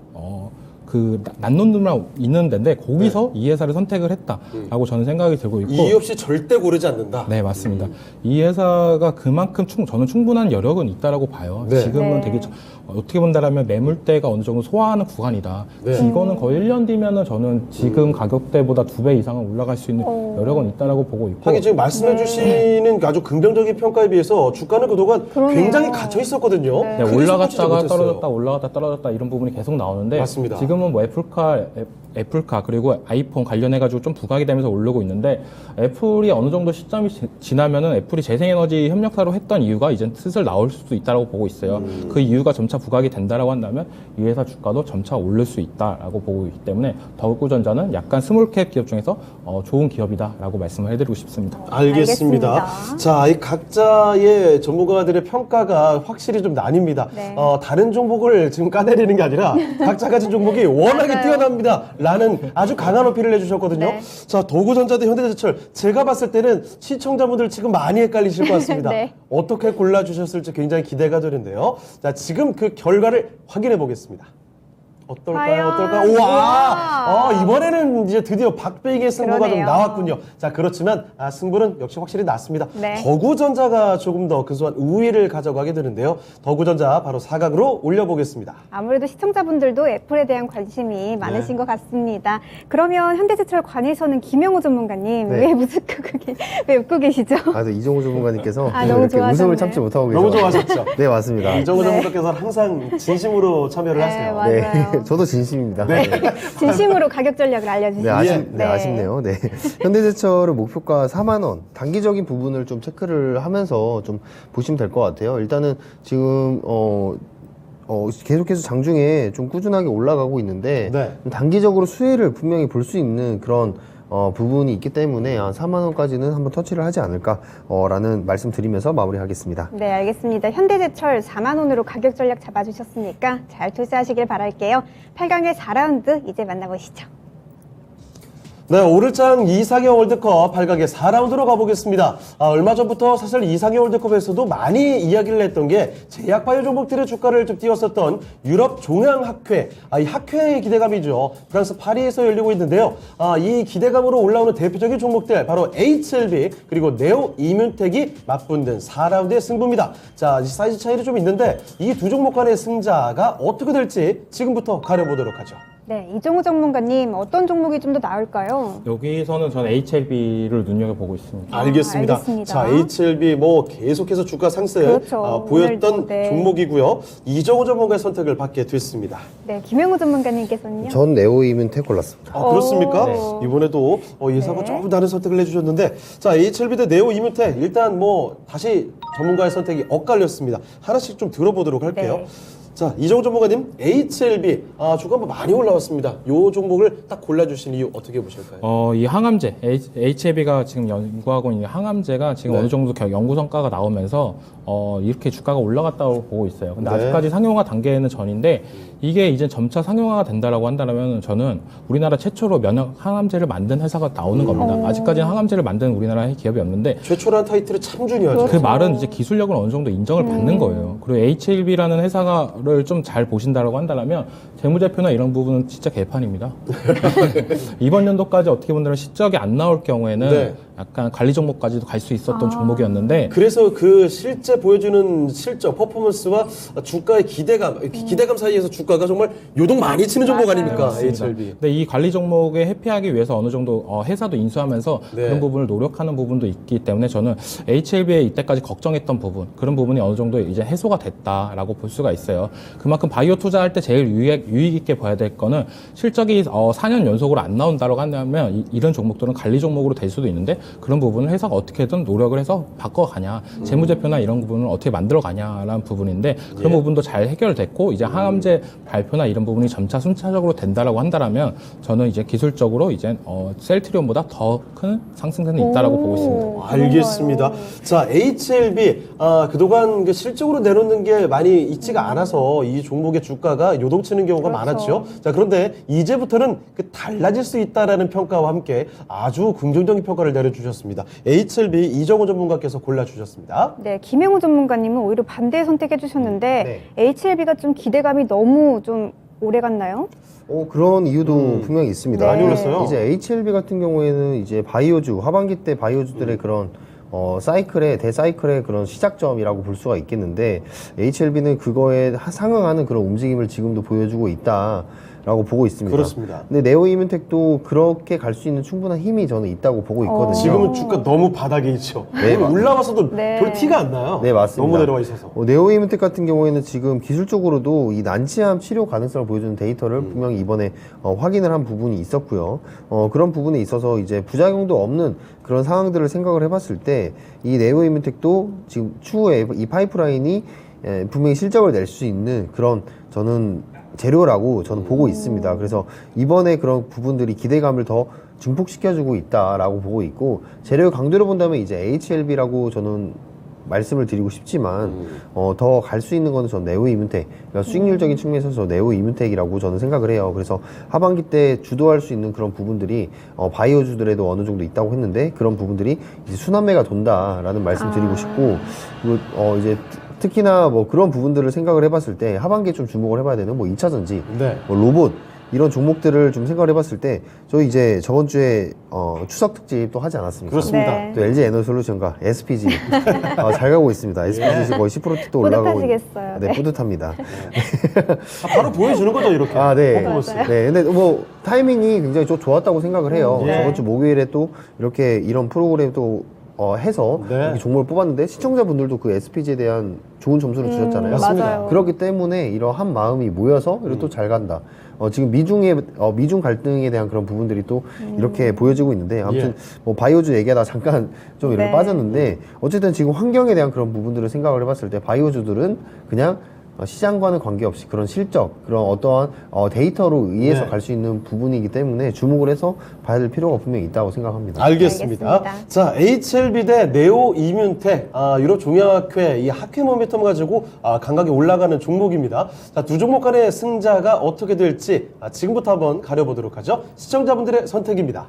난놈들만 있는 데인데 거기서 이 회사를 선택을 했다라고 저는 생각이 들고 있고 이의 없이 절대 고르지 않는다. 네, 맞습니다. 이 회사가 그만큼 저는 충분한 여력은 있다라고 봐요. 네. 지금은 네. 되게 어떻게 본다라면 매물대가 어느 정도 소화하는 구간이다. 네. 이거는 거의 1년 뒤면은 저는 지금 가격대보다 2배 이상은 올라갈 수 있는 여력은 있다라고 보고 있고. 하긴 지금 말씀해 주시는 아주 긍정적인 평가에 비해서 주가는 그동안 그러네요. 굉장히 갇혀 있었거든요. 네. 네, 크게 올라갔다가 솟구치지 못했어요. 떨어졌다 올라갔다 떨어졌다 이런 부분이 계속 나오는데 맞습니다. 지금은 뭐 애플카 그리고 아이폰 관련해가지고 좀 부각이 되면서 오르고 있는데 애플이 어느 정도 시점이 지나면은 애플이 재생에너지 협력사로 했던 이유가 이제 슬슬 나올 수도 있다라고 보고 있어요. 그 이유가 점차 부각이 된다라고 한다면 이 회사 주가도 점차 오를 수 있다라고 보고 있기 때문에 더구전자는 약간 스몰캡 기업 중에서 좋은 기업이다라고 말씀을 해드리고 싶습니다. 알겠습니다. 알겠습니다. 자, 이 각자의 전문가들의 평가가 확실히 좀 나뉩니다. 네. 다른 종목을 지금 까내리는 게 아니라 각자 가진 종목이 워낙에 맞아요. 뛰어납니다. 라는 아주 강한 어필을 해주셨거든요. 네. 자, 도구전자 대 현대제철. 제가 봤을 때는 시청자분들 지금 많이 헷갈리실 것 같습니다. 네. 어떻게 골라주셨을지 굉장히 기대가 되는데요. 자, 지금 그 결과를 확인해 보겠습니다. 과연? 어떨까요? 우와! 우와! 이번에는 이제 드디어 박빙의 승부가 좀 그러네요. 나왔군요. 자, 그렇지만 승부는 역시 확실히 났습니다. 네. 더구전자가 조금 더 근소한 우위를 가져가게 되는데요. 더구전자 바로 4강으로 올려보겠습니다. 아무래도 시청자분들도 애플에 대한 관심이 많으신 것 같습니다. 그러면 현대제철 관에서는 김영호 전문가님 네. 왜 웃고 계시죠? 이종호 전문가님께서 너무 이렇게 좋아하셨네. 웃음을 참지 못하고 계셔. 너무 좋아하셨죠? 네, 맞습니다. 이정우 전문가께서는 항상 진심으로 참여를 하세요. 맞아요. 저도 진심입니다. 진심으로 가격 전략을 알려주시죠. 아쉽네요. 네. 현대제철의 목표가 4만 원. 단기적인 부분을 좀 체크를 하면서 좀 보시면 될 것 같아요. 일단은 지금 계속해서 장중에 좀 꾸준하게 올라가고 있는데 네. 좀 단기적으로 수혜를 분명히 볼 수 있는 그런 부분이 있기 때문에 4만 원까지는 한번 터치를 하지 않을까라는 말씀 드리면서 마무리하겠습니다. 네, 알겠습니다. 현대제철 4만 원으로 가격 전략 잡아주셨으니까 잘 투자하시길 바랄게요. 8강의 4라운드 이제 만나보시죠. 네, 오늘장 이상형 월드컵 8강의 4라운드로 가보겠습니다. 얼마 전부터 사실 이상형 월드컵에서도 많이 이야기를 했던 게 제약바이오 종목들의 주가를 좀 띄웠었던 유럽 종양학회. 이 학회의 기대감이죠. 프랑스 파리에서 열리고 있는데요. 이 기대감으로 올라오는 대표적인 종목들 바로 HLB 그리고 네오 이뮨텍이 맞붙는 4라운드의 승부입니다. 자, 사이즈 차이는 좀 있는데 이 두 종목 간의 승자가 어떻게 될지 지금부터 가려보도록 하죠. 네, 이종우 전문가님 어떤 종목이 좀 더 나을까요? 여기서는 저는 HLB를 눈여겨보고 있습니다. 알겠습니다. 알겠습니다. 자, HLB 계속해서 주가 상승 그렇죠. 보였던 오늘도, 네. 종목이고요. 이정우 전문가의 선택을 받게 됐습니다. 네, 김영우 전문가님께서는요? 전 네오 이뮨텍 골랐습니다. 그렇습니까? 네. 이번에도 예상과 네. 조금 다른 선택을 해주셨는데, 자, HLB 대 네오 이뮨텍 일단 다시 전문가의 선택이 엇갈렸습니다. 하나씩 좀 들어보도록 할게요. 네. 자, 이정우 전문가님, HLB 주가 많이 올라왔습니다. 이 종목을 딱 골라주신 이유 어떻게 보실까요? 이 항암제, HLB가 지금 연구하고 있는 항암제가 지금 네. 어느 정도 연구 성과가 나오면서 이렇게 주가가 올라갔다고 보고 있어요. 근데 네. 아직까지 상용화 단계에는 전인데 이게 이제 점차 상용화가 된다라고 한다면 저는 우리나라 최초로 면역 항암제를 만든 회사가 나오는 겁니다. 아직까지는 항암제를 만든 우리나라 기업이 없는데 최초라는 타이틀이 참 중요하죠. 그 말은 이제 기술력을 어느 정도 인정을 받는 거예요. 그리고 HLB라는 회사를 좀 잘 보신다라고 한다면 재무제표나 이런 부분은 진짜 개판입니다. 이번 연도까지 어떻게 보면 실적이 안 나올 경우에는 네. 약간 관리 종목까지도 갈 수 있었던 종목이었는데 그래서 그 실제 보여주는 실적, 퍼포먼스와 주가의 기대감 사이에서 주가가 정말 요동 많이 치는 종목 아닙니까? 맞습니다. HLB. 근데 이 관리 종목에 회피하기 위해서 어느 정도 회사도 인수하면서 네. 그런 부분을 노력하는 부분도 있기 때문에 저는 HLB의 이때까지 걱정했던 부분 그런 부분이 어느 정도 이제 해소가 됐다라고 볼 수가 있어요. 그만큼 바이오 투자할 때 제일 유익 있게 봐야 될 거는 실적이 4년 연속으로 안 나온다고 한다면 이런 종목들은 관리 종목으로 될 수도 있는데 그런 부분을 회사가 어떻게든 노력을 해서 바꿔가냐 재무제표나 이런 부분을 어떻게 만들어가냐라는 부분인데 그런 예. 부분도 잘 해결됐고 이제 항암제 발표나 이런 부분이 점차 순차적으로 된다라고 한다면 저는 이제 기술적으로 이제 셀트리온보다 더 큰 상승세는 있다라고 보고 있습니다. 알겠습니다. 자, HLB 그동안 실적으로 내놓는 게 많이 있지가 않아서 이 종목의 주가가 요동치는 경우가 그렇죠. 많았죠. 자, 그런데 이제부터는 달라질 수 있다라는 평가와 함께 아주 긍정적인 평가를 내려주셨습니다. HLB 이정우 전문가께서 골라주셨습니다. 네, 김영우 전문가님은 오히려 반대 선택해 주셨는데 네. HLB가 좀 기대감이 너무 좀 오래 갔나요? 그런 이유도 분명히 있습니다. 많이 올랐어요. 이제 HLB 같은 경우에는 이제 바이오주, 하반기 때 바이오주들의 그런 대사이클의 그런 시작점이라고 볼 수가 있겠는데, HLB는 그거에 상응하는 그런 움직임을 지금도 보여주고 있다라고 보고 있습니다. 그렇습니다. 근데 네오 이뮨텍도 그렇게 갈 수 있는 충분한 힘이 저는 있다고 보고 있거든요. 지금은 주가 너무 바닥에 있죠. 네, 올라와서도 네. 별 티가 안 나요. 네, 맞습니다. 너무 내려와 있어서. 네오 이뮨텍 같은 경우에는 지금 기술적으로도 이 난치암 치료 가능성을 보여주는 데이터를 분명히 이번에 확인을 한 부분이 있었고요. 그런 부분에 있어서 이제 부작용도 없는 그런 상황들을 생각을 해봤을 때 이 네오 이뮨텍도 지금 추후에 이 파이프라인이 분명히 실적을 낼 수 있는 그런 저는 재료라고 저는 보고 있습니다. 그래서 이번에 그런 부분들이 기대감을 더 증폭시켜주고 있다라고 보고 있고, 재료 강도로 본다면 이제 HLB라고 저는 말씀을 드리고 싶지만 더 갈 수 있는 거는 전 네오 이뮨텍, 그러니까 수익률적인 측면에서 네오 이뮨텍이라고 저는 생각을 해요. 그래서 하반기 때 주도할 수 있는 그런 부분들이 바이오주들에도 어느 정도 있다고 했는데 그런 부분들이 이제 순환매가 돈다라는 말씀 드리고 싶고, 그리고 이제 특히나 뭐 그런 부분들을 생각을 해봤을 때 하반기에 좀 주목을 해봐야 되는 뭐 2차 전지, 네. 뭐 로봇 이런 종목들을 좀 생각을 해봤을 때 저희 이제 저번 주에 추석 특집 또 하지 않았습니까? 그렇습니다. 네. 또 LG 에너솔루션과 SPG 잘 가고 있습니다. SPG 거의 10%또 올라가고 뿌듯하시겠어요. 네, 네. 뿌듯합니다. 바로 보여주는 거죠, 이렇게. 아, 네. 퍼포먼스. 네, 근데 뭐 타이밍이 굉장히 좋았다고 생각을 해요. 네. 저번 주 목요일에 또 이렇게 이런 프로그램 또 해서 네. 이렇게 종목을 뽑았는데 시청자분들도 그 SPG에 대한 좋은 점수를 주셨잖아요. 맞습니다. 맞아요. 그렇기 때문에 이러한 마음이 모여서 이렇게 또 잘 간다. 지금 미중 갈등에 대한 그런 부분들이 또 이렇게 보여지고 있는데 아무튼 뭐 바이오주 얘기하다 잠깐 좀 이렇게 네. 빠졌는데 어쨌든 지금 환경에 대한 그런 부분들을 생각을 해봤을 때 바이오주들은 그냥 시장과는 관계없이 그런 실적, 그런 어떠한 데이터로 의해서 네. 갈 수 있는 부분이기 때문에 주목을 해서 봐야 될 필요가 분명히 있다고 생각합니다. 알겠습니다. 알겠습니다. 자, HLB 대 네오 이뮨텍, 유럽 종양학회, 이 학회 모멘텀 가지고 강하게 올라가는 종목입니다. 자, 두 종목 간의 승자가 어떻게 될지 지금부터 한번 가려보도록 하죠. 시청자분들의 선택입니다.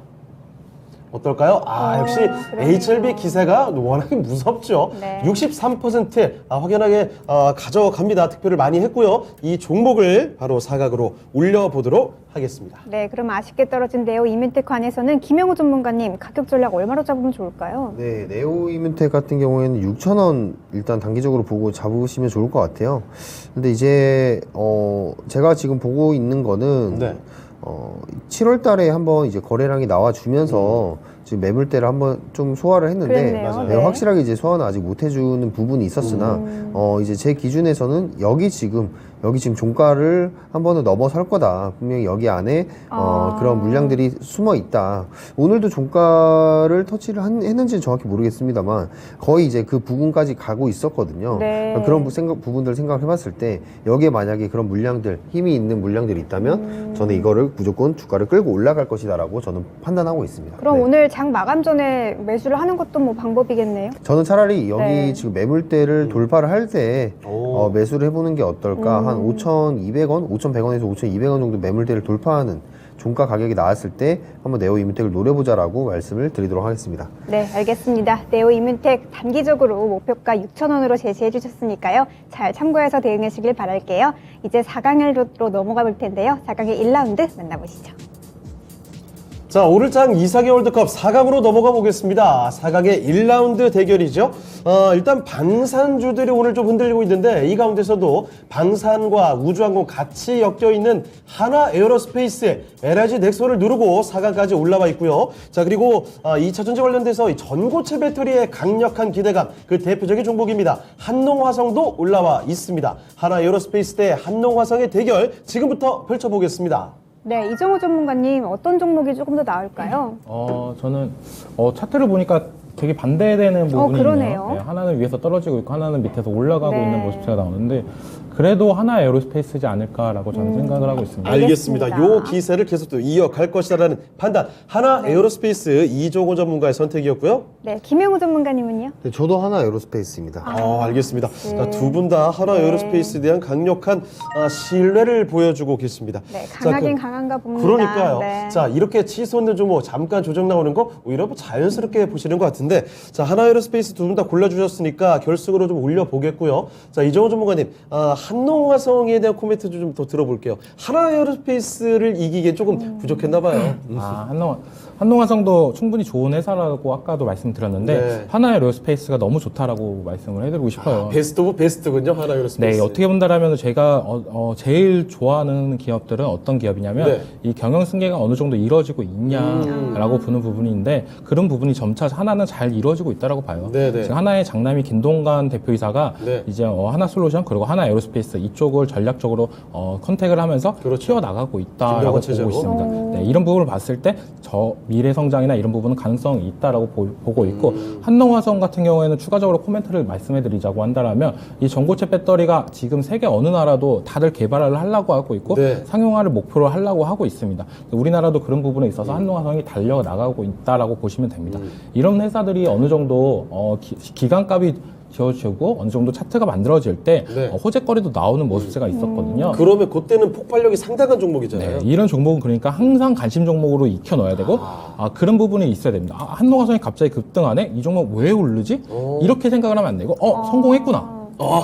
어떨까요? 역시 그러네요. HLB 기세가 워낙에 무섭죠. 네. 63% 확연하게 가져갑니다. 득표를 많이 했고요. 이 종목을 바로 사각으로 올려보도록 하겠습니다. 네, 그럼 아쉽게 떨어진 네오 이뮨텍 관해서는 김영우 전문가님 가격 전략 얼마로 잡으면 좋을까요? 네, 네오 이뮨텍 같은 경우에는 6,000원 일단 단기적으로 보고 잡으시면 좋을 것 같아요. 근데 이제 제가 지금 보고 있는 거는 네. 7월 달에 한번 이제 거래량이 나와주면서 지금 매물대를 한번 좀 소화를 했는데 그랬네요. 맞아요. 네. 확실하게 이제 소화는 아직 못 해주는 부분이 있었으나 이제 제 기준에서는 여기 지금 종가를 한 번은 넘어설 거다. 분명히 여기 안에 그런 물량들이 숨어 있다. 오늘도 종가를 터치를 했는지는 정확히 모르겠습니다만 거의 이제 그 부분까지 가고 있었거든요. 네. 그런 부분들을 생각을 해봤을 때 여기에 만약에 그런 물량들, 힘이 있는 물량들이 있다면 저는 이거를 무조건 주가를 끌고 올라갈 것이다라고 저는 판단하고 있습니다. 그럼 네. 오늘 장 마감 전에 매수를 하는 것도 뭐 방법이겠네요. 저는 차라리 여기 네. 지금 매물대를 돌파를 할 때 오. 매수를 해보는 게 어떨까? 한 5,200원, 5,100원에서 5,200원 정도 매물대를 돌파하는 종가 가격이 나왔을 때 한번 네오 이뮨텍을 노려보자라고 말씀을 드리도록 하겠습니다. 네, 알겠습니다. 네오 이뮨텍 단기적으로 목표가 6,000원으로 제시해 주셨으니까요. 잘 참고해서 대응하시길 바랄게요. 이제 4강으로 넘어가 볼 텐데요. 4강의 1라운드 만나보시죠. 자, 오늘 장 이삭의 월드컵 4강으로 넘어가 보겠습니다. 4강의 1라운드 대결이죠. 일단 방산주들이 오늘 좀 흔들리고 있는데 이 가운데서도 방산과 우주항공 같이 엮여있는 하나 에어로스페이스의 LIG 넥슨을 누르고 4강까지 올라와 있고요. 자, 그리고 2차 전지 관련돼서 이 전고체 배터리의 강력한 기대감, 그 대표적인 종목입니다. 한농화성도 올라와 있습니다. 하나 에어로스페이스 대 한농화성의 대결 지금부터 펼쳐보겠습니다. 네, 이정호 전문가님 어떤 종목이 조금 더 나을까요? 저는 차트를 보니까 되게 반대되는 부분이 그러네요. 있네요. 네, 하나는 위에서 떨어지고 있고 하나는 밑에서 올라가고 네. 있는 모습이 나오는데 그래도 하나 에어로스페이스지 않을까라고 저는 생각을 하고 있습니다. 알겠습니다. 알겠습니다. 요 기세를 계속 또 이어갈 것이라는 판단. 하나 에어로스페이스 이종호 전문가의 선택이었고요. 네, 김영우 전문가님은요? 네, 저도 하나 에어로스페이스입니다. 알겠습니다. 두 분 다 하나 네. 에어로스페이스에 대한 강력한 신뢰를 보여주고 계십니다. 네, 자, 강하긴 강한가 봅니다. 그러니까요. 네. 자, 이렇게 치솟는 종목 잠깐 조정 나오는 거 오히려 뭐 자연스럽게 보시는 것 같은데, 자, 하나 에어로스페이스 두 분 다 골라주셨으니까 결승으로 좀 올려보겠고요. 자, 이정호 전문가님, 한농화성에 대한 코멘트 좀 더 들어볼게요. 하나 에어로스페이스를 이기기엔 조금 부족했나봐요. 한농화성도 충분히 좋은 회사라고 아까도 말씀드렸는데 네. 하나 에어로스페이스가 너무 좋다라고 말씀을 해드리고 싶어요. 베스트 오브 베스트군요, 하나 에어로스페이스. 네, 어떻게 본다라면 제가 제일 좋아하는 기업들은 어떤 기업이냐면 네. 이 경영 승계가 어느 정도 이루어지고 있냐라고 보는 부분인데 그런 부분이 점차 하나는 잘 이루어지고 있다라고 봐요. 네네. 지금 하나의 장남이 김동관 대표이사가 네. 이제 하나솔루션 그리고 하나 에어로스페이스 이쪽을 전략적으로 컨택을 하면서 그렇죠. 키워나가고 있다라고 김병헌 보고 체제로. 있습니다. 네, 이런 부분을 봤을 때 저 미래 성장이나 이런 부분은 가능성이 있다라고 보고 있고 한농화성 같은 경우에는 추가적으로 코멘트를 말씀해드리자고 한다라면 이 전고체 배터리가 지금 세계 어느 나라도 다들 개발을 하려고 하고 있고 네. 상용화를 목표로 하려고 하고 있습니다. 우리나라도 그런 부분에 있어서 한농화성이 달려 나가고 있다라고 보시면 됩니다. 이런 회사들이 어느 정도 기간값이 지어지고 어느 정도 차트가 만들어질 때 네. 호재거리도 나오는 모습세가 있었거든요. 그러면 그때는 폭발력이 상당한 종목이잖아요. 네, 이런 종목은 그러니까 항상 관심 종목으로 익혀 넣어야 되고 그런 부분이 있어야 됩니다. 한농화성이 갑자기 급등하네? 이 종목 왜 오르지? 이렇게 생각을 하면 안 되고 성공했구나.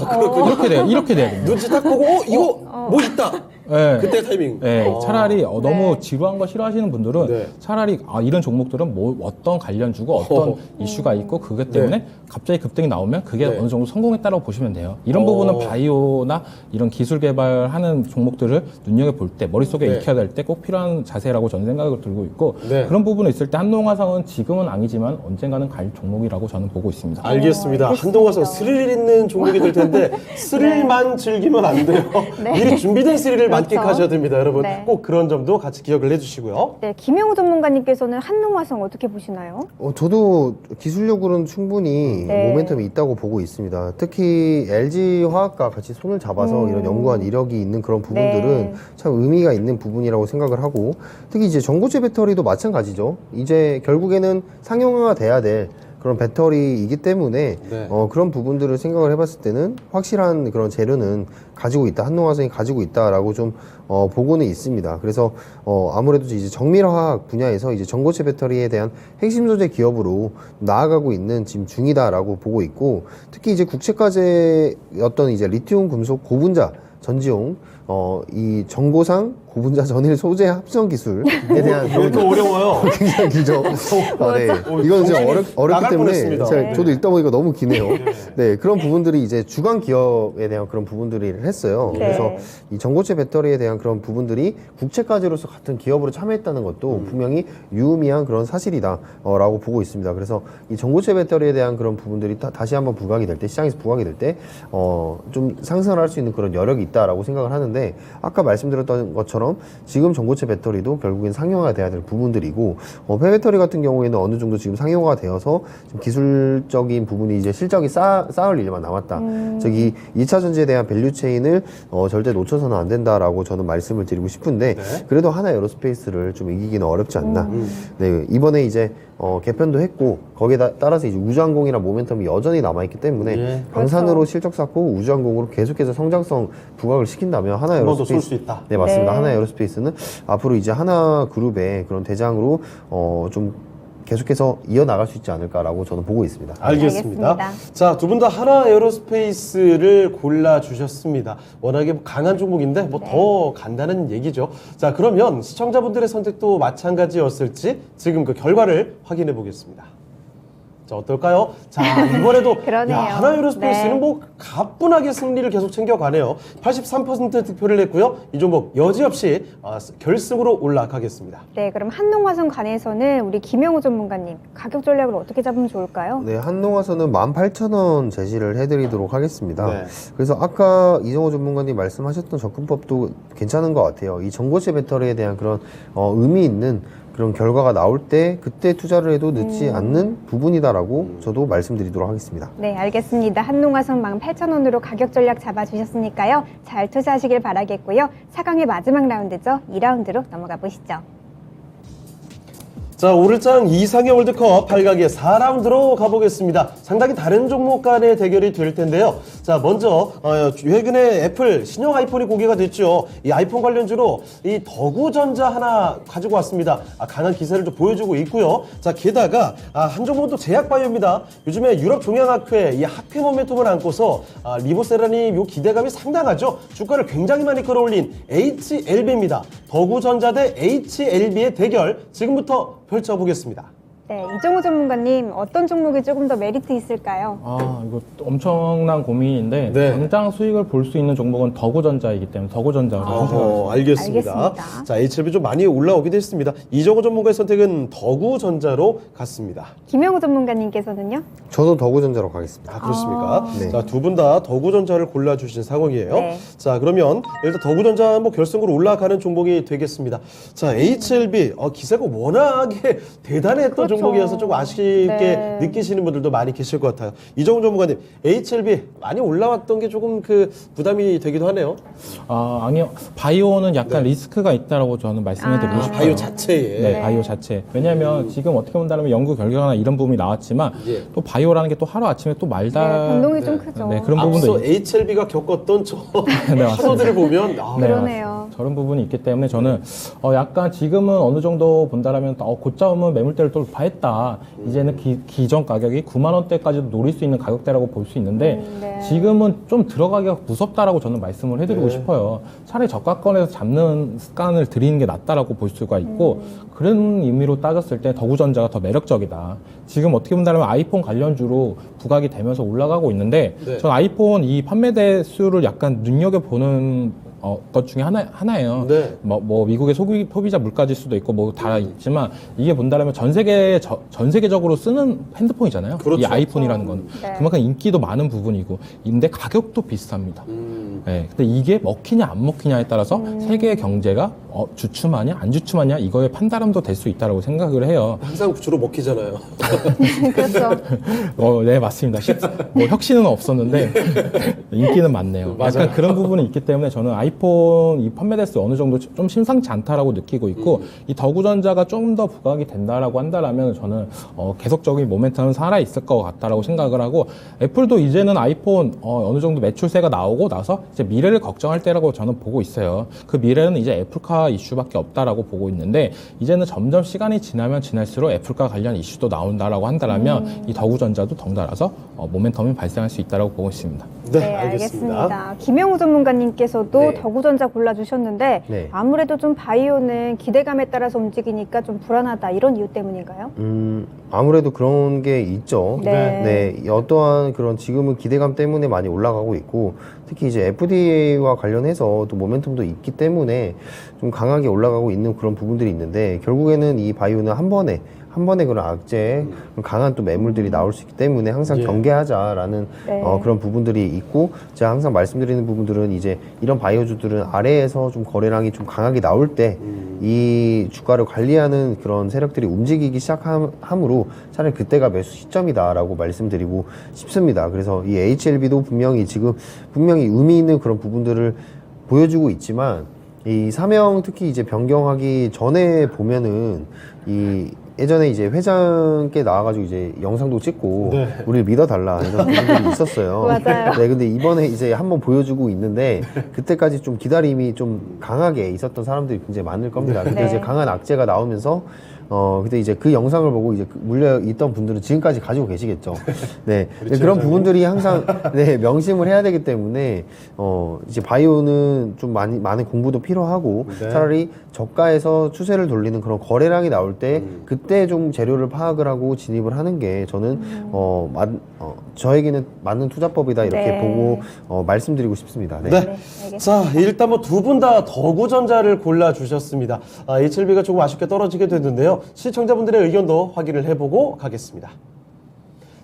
그렇군요. 이렇게 돼요. 이렇게 돼야 됩니다. 눈치 딱 보고, 이거 뭐 있다. 네. 그때 타이밍. 네, 차라리 너무 지루한 거 싫어하시는 분들은 네. 차라리 이런 종목들은 어떤 관련주고 어떤 이슈가 있고 그것 때문에 갑자기 급등이 나오면 그게 네. 어느 정도 성공했다라고 보시면 돼요. 이런 부분은 바이오나 이런 기술 개발하는 종목들을 눈여겨볼 때 머릿속에 네. 익혀야 될 때 꼭 필요한 자세라고 저는 생각을 들고 있고 네. 그런 부분이 있을 때 한동화성은 지금은 아니지만 언젠가는 갈 종목이라고 저는 보고 있습니다. 알겠습니다. 한동화성 스릴 있는 종목이 될 텐데 스릴만 즐기면 안 돼요. 미리 준비된 스릴을 만끽하셔야 됩니다, 여러분. 네. 꼭 그런 점도 같이 기억을 해주시고요. 네, 김영우 전문가님께서는 한농화성 어떻게 보시나요? 저도 기술력으로는 충분히 네. 모멘텀이 있다고 보고 있습니다. 특히 LG화학과 같이 손을 잡아서 이런 연구한 이력이 있는 그런 부분들은 네. 참 의미가 있는 부분이라고 생각을 하고, 특히 이제 전고체 배터리도 마찬가지죠. 이제 결국에는 상용화가 돼야 될 그런 배터리이기 때문에 네. 그런 부분들을 생각을 해봤을 때는 확실한 그런 재료는 가지고 있다, 한농화성이 가지고 있다라고 좀 보고는 있습니다. 그래서 아무래도 이제 정밀화학 분야에서 이제 전고체 배터리에 대한 핵심 소재 기업으로 나아가고 있는 지금 중이다라고 보고 있고, 특히 이제 국책과제였던 이제 리튬 금속 고분자 전지용 이 전고상 고분자 전일 소재 합성 기술에 대한 왜 이렇게 어려워요? 굉장히 길죠. 네. 이건 진짜 어렵기 나갈 때문에 뻔했습니다. 저도 읽다 보니까 너무 기네요. 네, 그런 부분들이 이제 주간 기업에 대한 그런 부분들을 했어요. 네. 그래서 이 전고체 배터리에 대한 그런 부분들이 국책과제로서 같은 기업으로 참여했다는 것도 분명히 유의미한 그런 사실이다라고 보고 있습니다. 그래서 이 전고체 배터리에 대한 그런 부분들이 다시 한번 부각이 될 때, 시장에서 부각이 될 때 좀 상승을 할 수 있는 그런 여력이 있다라고 생각을 하는데, 아까 말씀드렸던 것처럼 지금 전고체 배터리도 결국엔 상용화가 돼야 될 부분들이고, 폐배터리 같은 경우에는 어느 정도 지금 상용화가 되어서 좀 기술적인 부분이 이제 실적이 쌓을 일만 남았다. 저기 2차 전지에 대한 밸류 체인을 절대 놓쳐서는 안 된다라고 저는 말씀을 드리고 싶은데, 그래도 하나 에어로스페이스를 좀 이기기는 어렵지 않나. 네, 이번에 이제 개편도 했고, 거기에 따라서 이제 우주항공이랑 모멘텀이 여전히 남아있기 때문에 예. 방산으로 실적 쌓고 우주항공으로 계속해서 성장성 부각을 시킨다면 하나 한 번 더 쏠 에어로스페이스 수 있다. 네, 맞습니다. 네. 하나 에어로스페이스는 앞으로 이제 하나 그룹의 그런 대장으로 좀 계속해서 이어나갈 수 있지 않을까라고 저는 보고 있습니다. 알겠습니다. 알겠습니다. 자, 두 분 다 하나 에어로스페이스를 골라주셨습니다. 워낙에 강한 종목인데 뭐 더 간다는 얘기죠. 자, 그러면 시청자분들의 선택도 마찬가지였을지 지금 그 결과를 확인해 보겠습니다. 자, 어떨까요? 자, 이번에도 그러네요. 하나 에어로스페이스는 네. 뭐 가뿐하게 승리를 계속 챙겨가네요. 83% 득표를 냈고요. 이 종목 여지없이 결승으로 올라가겠습니다. 네, 그럼 한농화성 관해서는 우리 김영우 전문가님 가격 전략을 어떻게 잡으면 좋을까요? 네, 한농화선은 18,000원 제시를 해드리도록 하겠습니다. 네. 그래서 아까 이정호 전문가님 말씀하셨던 접근법도 괜찮은 것 같아요. 이 전고체 배터리에 대한 그런 의미 있는 그런 결과가 나올 때 그때 투자를 해도 늦지 않는 부분이다라고 저도 말씀드리도록 하겠습니다. 네, 알겠습니다. 한농화성 18,000원으로 가격 전략 잡아주셨으니까요. 잘 투자하시길 바라겠고요. 4강의 마지막 라운드죠. 2라운드로 넘어가 보시죠. 자, 오늘장 이상의 월드컵 8강의 4라운드로 가보겠습니다. 상당히 다른 종목 간의 대결이 될 텐데요. 자, 먼저 최근에 애플 신형 아이폰이 공개가 됐죠. 이 아이폰 관련주로 이 더구전자 하나 가지고 왔습니다. 강한 기세를 좀 보여주고 있고요. 자, 게다가 한 종목은 또 제약바이오입니다. 요즘에 유럽 종양학회 이 학회 모멘텀을 안고서 리보세라니 요 기대감이 상당하죠. 주가를 굉장히 많이 끌어올린 HLB입니다. 더구전자 대 HLB의 대결 지금부터 펼쳐보겠습니다. 네, 이정우 전문가님 어떤 종목이 조금 더 메리트 있을까요? 이거 엄청난 고민인데 네. 당장 수익을 볼 수 있는 종목은 더구전자이기 때문에 더구전자로 선택하겠습니다. 알겠습니다. 알겠습니다. 자, HLB 좀 많이 올라오기도 했습니다. 이정호 전문가의 선택은 더구전자로 갔습니다. 김영우 전문가님께서는요? 저도 더구전자로 가겠습니다. 그렇습니까? 네. 자, 두 분 다 더구전자를 골라주신 상황이에요. 네. 자, 그러면 일단 더구전자 뭐 결승으로 올라가는 종목이 되겠습니다. 자, HLB 기세가 워낙에 대단했던 그렇죠. 종목이어서 조금 아쉽게 네. 느끼시는 분들도 많이 계실 것 같아요. 이정훈 전문가님, HLB 많이 올라왔던 게 조금 그 부담이 되기도 하네요. 아니요. 바이오는 약간 리스크가 있다라고 저는 말씀해드리고 싶어요. 바이오 자체에. 네, 바이오 자체. 왜냐하면 지금 어떻게 본다면 연구 결과나 이런 부분이 나왔지만 예. 또 바이오라는 게 또 하루 아침에 또 말다. 네, 변동이 좀 크죠. 네, 그런 부분도 앞서 HLB가 겪었던 저 네, 맞습니다. 파도들을 보면 네, 그러네요. 저런 부분이 있기 때문에 저는 약간 지금은 어느 정도 본다라면 고점은 매물대를 또 돌파했다. 이제는 기존 가격이 9만 원대까지도 노릴 수 있는 가격대라고 볼 수 있는데 네. 지금은 좀 들어가기가 무섭다라고 저는 말씀을 해드리고 싶어요. 차라리 저가권에서 잡는 습관을 들이는 게 낫다라고 볼 수가 있고 그런 의미로 따졌을 때 더구전자가 더 매력적이다. 지금 어떻게 본다면 아이폰 관련주로 부각이 되면서 올라가고 있는데 네. 전 아이폰 이 판매대 수를 약간 눈여겨보는 것 중에 하나예요. 네. 뭐 미국의 소비자 물가질 수도 있고 뭐 다 있지만 이게 본다면 전 세계적으로 쓰는 핸드폰이잖아요. 그렇죠. 이 아이폰이라는 건 네. 그만큼 인기도 많은 부분이고 근데 가격도 비쌉니다. 네, 근데 이게 먹히냐 안 먹히냐에 따라서 세계의 경제가 주춤하냐 안 주춤하냐 이거의 판단도 될 수 있다고 생각을 해요. 항상 주로 먹히잖아요. 그렇죠. 네, 맞습니다. 뭐 혁신은 없었는데 인기는 많네요. 맞아요. 약간 그런 부분이 있기 때문에 저는 아이폰 이 판매 대수 어느 정도 좀 심상치 않다라고 느끼고 있고 이 더구전자가 좀 더 부각이 된다라고 한다라면 저는 계속적인 모멘텀은 살아 있을 것 같다라고 생각을 하고 애플도 이제는 아이폰 어느 정도 매출세가 나오고 나서 이제 미래를 걱정할 때라고 저는 보고 있어요. 그 미래는 이제 애플카 이슈밖에 없다라고 보고 있는데 이제는 점점 시간이 지나면 지날수록 애플카 관련 이슈도 나온다라고 한다라면 이 더구전자도 덩달아서 모멘텀이 발생할 수 있다라고 보고 있습니다. 네, 알겠습니다. 김영우 전문가님께서도 네. 더구전자 골라주셨는데 네. 아무래도 좀 바이오는 기대감에 따라서 움직이니까 좀 불안하다 이런 이유 때문인가요? 아무래도 그런 게 있죠. 네. 네, 어떠한 그런 지금은 기대감 때문에 많이 올라가고 있고 특히 이제 FDA와 관련해서 또 모멘텀도 있기 때문에 좀 강하게 올라가고 있는 그런 부분들이 있는데 결국에는 이 바이오는 한 번에 그런 악재, 강한 또 매물들이 나올 수 있기 때문에 항상 예. 경계하자라는 네. 그런 부분들이 있고 제가 항상 말씀드리는 부분들은 이제 이런 바이오주들은 아래에서 좀 거래량이 좀 강하게 나올 때 이 주가를 관리하는 그런 세력들이 움직이기 시작함으로 차라리 그때가 매수 시점이다라고 말씀드리고 싶습니다. 그래서 이 HLB도 분명히 의미 있는 그런 부분들을 보여주고 있지만 이 사명 특히 이제 변경하기 전에 보면은 이 예전에 이제 회장께 나와가지고 이제 영상도 찍고 네. 우리를 믿어달라 이런 부분들이 있었어요. 맞아요. 네, 근데 이번에 이제 한번 보여주고 있는데 그때까지 좀 기다림이 좀 강하게 있었던 사람들이 굉장히 많을 겁니다. 근데 네. 이제 강한 악재가 나오면서 근데 이제 그 영상을 보고 이제 물려 있던 분들은 지금까지 가지고 계시겠죠. 네, 그렇죠, 그런 회장님. 부분들이 항상 네 명심을 해야 되기 때문에 이제 바이오는 좀 많은 공부도 필요하고 네. 차라리 저가에서 추세를 돌리는 그런 거래량이 나올 때 그때 좀 재료를 파악을 하고 진입을 하는 게 저는 저에게는 맞는 투자법이다 이렇게 네. 보고 말씀드리고 싶습니다. 네. 네. 알겠습니다. 자, 일단 뭐 두 분 다 더구전자를 골라주셨습니다. HLB가 조금 아쉽게 떨어지게 됐는데요. 시청자분들의 의견도 확인을 해보고 가겠습니다.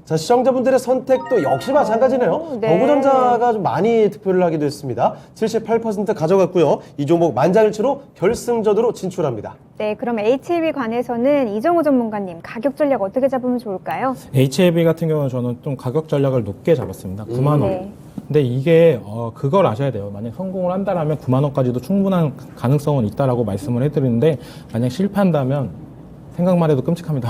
자, 시청자분들의 선택도 역시 마찬가지네요. 네. 더구전자가 좀 많이 득표를 하기도 했습니다. 78% 가져갔고요. 이 종목 만장일치로 결승전으로 진출합니다. 네, 그럼 HLB 관해서는 이정호 전문가님 가격 전략 어떻게 잡으면 좋을까요? HLB 같은 경우는 저는 좀 가격 전략을 높게 잡았습니다. 9만 원. 네. 근데 이게 그걸 아셔야 돼요. 만약 성공을 한다라면 9만 원까지도 충분한 가능성은 있다라고 말씀을 해드리는데 만약 실패한다면 생각만 해도 끔찍합니다.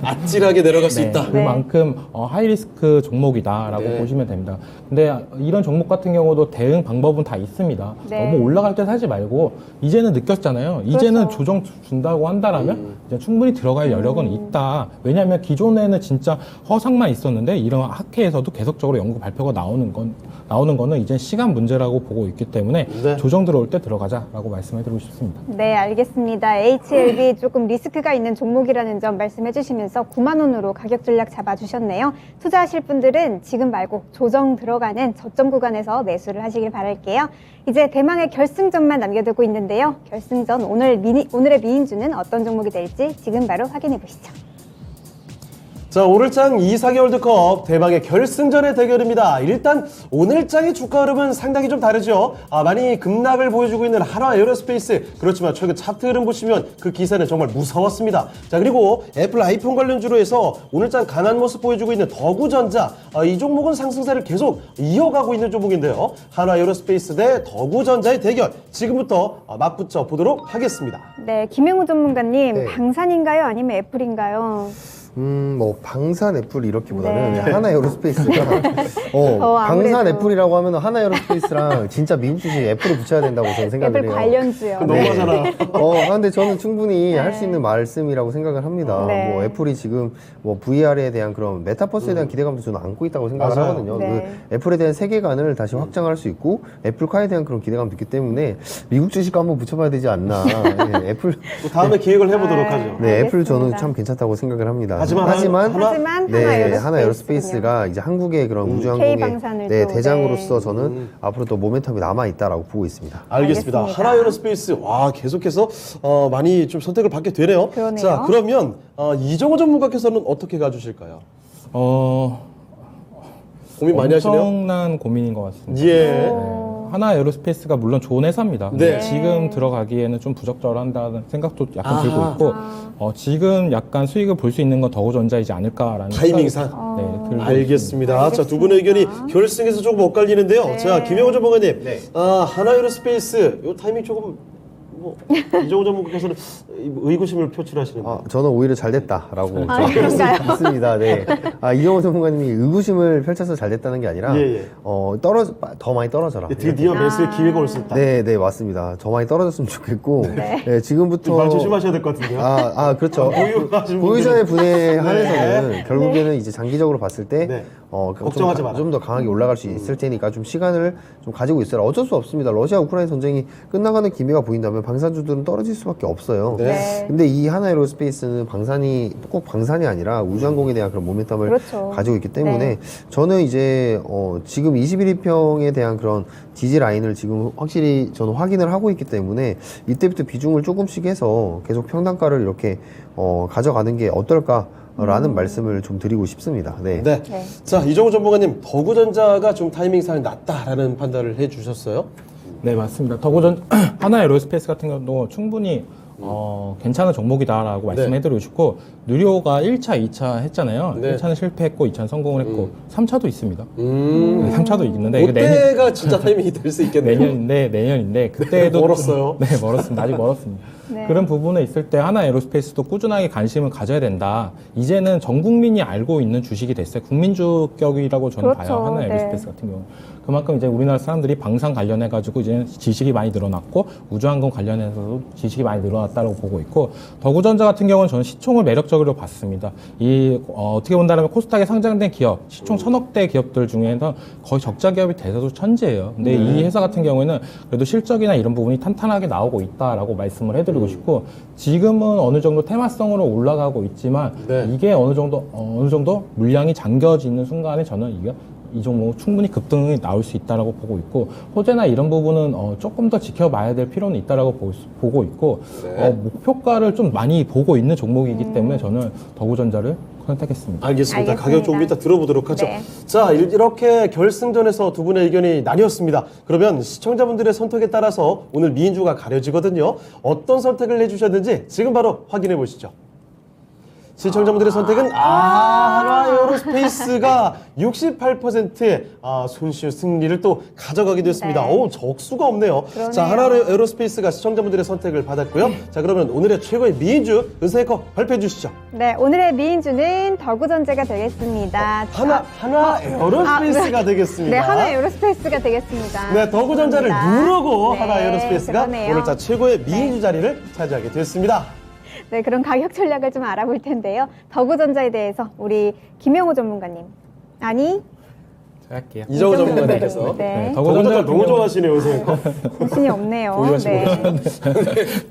아찔하게 내려갈 수 네, 있다. 그만큼 하이리스크 종목이다라고 네. 보시면 됩니다. 근데 이런 종목 같은 경우도 대응 방법은 다 있습니다. 네. 너무 올라갈 때 사지 말고 이제는 느꼈잖아요. 이제는 그렇죠. 조정 준다고 한다라면 이제 충분히 들어갈 여력은 있다. 왜냐하면 기존에는 진짜 허상만 있었는데 이런 학회에서도 계속적으로 연구 발표가 나오는 거는 이제 시간 문제라고 보고 있기 때문에 네. 조정 들어올 때 들어가자라고 말씀해드리고 싶습니다. 네, 알겠습니다. HLB 조금 리스크가 있는 종목이라는 점 말씀해 주시면서 9만 원으로 가격 전략 잡아주셨네요. 투자하실 분들은 지금 말고 조정 들어가는 저점 구간에서 매수를 하시길 바랄게요. 이제 대망의 결승전만 남겨두고 있는데요. 결승전 오늘의 미인주는 어떤 종목이 될지 지금 바로 확인해 보시죠. 자, 오늘장 2사기 월드컵 대망의 결승전의 대결입니다. 일단 오늘장의 주가 흐름은 상당히 좀 다르죠. 많이 급락을 보여주고 있는 한화 에어로스페이스. 그렇지만 최근 차트 흐름 보시면 그 기세는 정말 무서웠습니다. 자, 그리고 애플 아이폰 관련주로 해서 오늘장 강한 모습 보여주고 있는 더구전자. 이 종목은 상승세를 계속 이어가고 있는 종목인데요. 한화 에어로스페이스 대 더구전자의 대결. 지금부터 맞붙여 보도록 하겠습니다. 네, 김영우 전문가님 네. 방산인가요? 아니면 애플인가요? 뭐 방산 애플 이렇기보다는 네. 하나 에어로스페이스가 방산 아무래도. 애플이라고 하면 하나 에어로스페이스랑 진짜 미국 주식 애플을 붙여야 된다고 저는 생각을 애플 해요. 관련주요. 너무하잖아. 근데 저는 충분히 할 수 있는 말씀이라고 생각을 합니다. 네. 뭐 애플이 지금 뭐 VR에 대한 그런 메타버스에 대한 기대감도 저는 안고 있다고 생각을 맞아요. 하거든요. 네. 그 애플에 대한 세계관을 다시 확장할 수 있고 애플카에 대한 그런 기대감도 있기 때문에 미국 주식도 한번 붙여봐야 되지 않나. 네, 애플 또 다음에 기획을 해보도록 하죠. 네, 애플 저는 알겠습니다. 참 괜찮다고 생각을 합니다. 하지만 하지만 네, 하나 에어로스페이스가 이제 한국의 그런 우주항공의 K방산을 네, 또, 대장으로서 저는 앞으로 또 모멘텀이 남아 있다라고 보고 있습니다. 알겠습니다. 알겠습니다. 하나 에어로스페이스 와 계속해서 많이 좀 선택을 받게 되네요. 그러네요. 자 그러면 이정호 전문가께서는 어떻게 가주실까요? 고민 많이 하시네요. 엄청난 고민인 것 같습니다. 예. 하나 에어로스페이스가 물론 좋은 회사입니다. 네. 근데 지금 들어가기에는 좀 부적절한다는 생각도 약간 들고 아하. 있고 지금 약간 수익을 볼 수 있는 건 더우전자이지 않을까라는 타이밍상. 생각이, 네, 들고 있습니다. 알겠습니다. 자, 두 분의 의견이 결승에서 조금 엇갈리는데요. 네. 자, 김영호 전문가님. 하나 에어로스페이스, 요 타이밍 조금, 이정호 전문가께서는 의구심을 표출하시는데. 저는 오히려 잘 됐다라고 그런가요? 믿습니다. 네. 이정호 전문가님이 의구심을 펼쳐서 잘 됐다는 게 아니라 예. 더 많이 떨어져라. 드디어 매수의 기회가 올 수 있다. 네, 맞습니다. 더 많이 떨어졌으면 좋겠고, 네, 지금부터 말 조심하셔야 될 것 같은데요. 그렇죠. 보유하신 보유자의 분에 네. 한해서는 결국에는 이제 장기적으로 봤을 때 네. 걱정하지 마라. 좀 더 강하게 올라갈 수 있을 테니까 좀 시간을 좀 가지고 있어라. 어쩔 수 없습니다. 러시아 우크라이나 전쟁이 끝나가는 기미가 보인다면 방산주들은 떨어질 수밖에 없어요. 네. 근데 이 하나 에어로스페이스는 꼭 방산이 아니라 우주항공에 대한 그런 모멘텀을 그렇죠. 가지고 있기 때문에 네. 저는 이제 지금 21위평에 대한 그런 지지 라인을 지금 확실히 저는 확인을 하고 있기 때문에 이때부터 비중을 조금씩 해서 계속 평단가를 이렇게 가져가는 게 어떨까라는 말씀을 좀 드리고 싶습니다. 네. 네. 네. 자, 이정호 전문가님, 더구전자가 좀 타이밍상 낮다라는 판단을 해 주셨어요. 네, 맞습니다. 하나 에어로스페이스 같은 경우도 충분히 괜찮은 종목이다라고 말씀해드리고 싶고 누리호가 1차, 2차 했잖아요. 네. 1차는 실패했고 2차는 성공을 했고 3차도 있습니다. 네, 3차도 있는데 이게 그때가 진짜 타이밍이 될 수 있겠네요. 내년인데 그때도 멀었어요. 네, 멀었습니다. 아직 멀었습니다. 네. 그런 부분에 있을 때 하나 에어로스페이스도 꾸준하게 관심을 가져야 된다. 이제는 전 국민이 알고 있는 주식이 됐어요. 국민주격이라고 저는 그렇죠. 봐요. 하나 네. 에어로스페이스 같은 경우. 그만큼 이제 우리나라 사람들이 방산 관련해가지고 이제 지식이 많이 늘어났고 우주항공 관련해서도 지식이 많이 늘어났다고 보고 있고 더구전자 같은 경우는 저는 시총을 매력적으로 봤습니다. 어떻게 본다면 코스닥에 상장된 기업, 시총 1000억대 기업들 중에서 거의 적자 기업이 대다수 천지예요. 근데 이 회사 같은 경우에는 그래도 실적이나 이런 부분이 탄탄하게 나오고 있다라고 말씀을 해드리고 싶고 지금은 어느 정도 테마성으로 올라가고 있지만 네. 이게 어느 정도 물량이 잠겨지는 순간에 저는 이 종목 충분히 급등이 나올 수 있다라고 보고 있고 호재나 이런 부분은 조금 더 지켜봐야 될 필요는 있다라고 보고 있고 목표가를 좀 많이 보고 있는 종목이기 때문에 저는 더구전자를 선택했습니다. 알겠습니다. 가격 조금 이따 들어보도록 하죠. 네. 자, 이렇게 결승전에서 두 분의 의견이 나뉘었습니다. 그러면 시청자분들의 선택에 따라서 오늘 미인주가 가려지거든요. 어떤 선택을 해주셨는지 지금 바로 확인해 보시죠. 시청자분들의 선택은 하나 에어로스페이스가 68%의 손쉬운 승리를 또 가져가게 됐습니다. 네. 적수가 없네요. 그러네요. 자, 하나 에어로스페이스가 시청자분들의 선택을 받았고요. 자, 그러면 오늘의 최고의 미인주 은세이커 발표해 주시죠. 네, 오늘의 미인주는 더구전자가 되겠습니다. 하나 에어로스페이스가 되겠습니다. 네, 하나 에어로스페이스가 되겠습니다. 네, 더구전자를 누르고 네, 하나 에어로스페이스가 그러네요. 오늘 최고의 미인주 자리를 차지하게 됐습니다. 네, 그런 가격 전략을 좀 알아볼 텐데요. 더구전자에 대해서 우리 김영호 전문가님. 아니, 제가 할게요. 이정호 전문가님께서 네. 더구전자 너무 좋아하시네요, 선생님. 정신이 없네요. 보유하시고 네.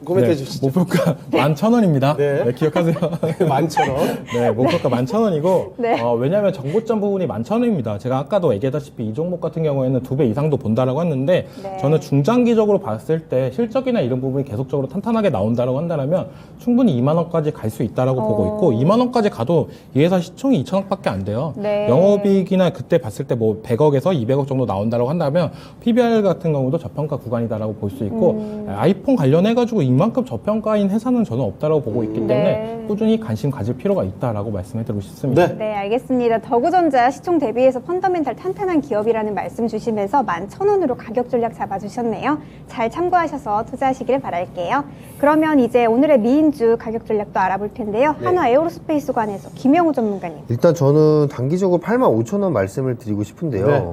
코멘트해 주시죠. 목표가 11,000원입니다. 네. 네, 기억하세요. 11,000원. 네, 목표가 11,000원이고, 네. 왜냐하면 정고점 부분이 11,000원입니다. 제가 아까도 얘기했다시피 이 종목 같은 경우에는 2배 이상도 본다라고 했는데, 네. 저는 중장기적으로 봤을 때 실적이나 이런 부분이 계속적으로 탄탄하게 나온다라고 한다면 충분히 2만원까지 갈 수 있다라고 보고 있고, 2만원까지 가도 이 회사 시총이 2천억밖에 안 돼요. 네. 영업이익이나 그때 봤을 때 뭐 뭐 100억에서 200억 정도 나온다고 한다면 PBR 같은 경우도 저평가 구간이다라고 볼 수 있고 아이폰 관련해가지고 이만큼 저평가인 회사는 저는 없다라고 보고 있기 때문에 네. 꾸준히 관심 가질 필요가 있다라고 말씀해드리고 싶습니다. 네. 네, 알겠습니다. 더구전자 시총 대비해서 펀더멘탈 탄탄한 기업이라는 말씀 주시면서 11,000원으로 가격 전략 잡아주셨네요. 잘 참고하셔서 투자하시길 바랄게요. 그러면 이제 오늘의 미인주 가격 전략도 알아볼 텐데요. 네. 한화 에어로스페이스 관해서 김영우 전문가님. 일단 저는 단기적으로 85,000원 말씀을 드리고 싶은데요. 네.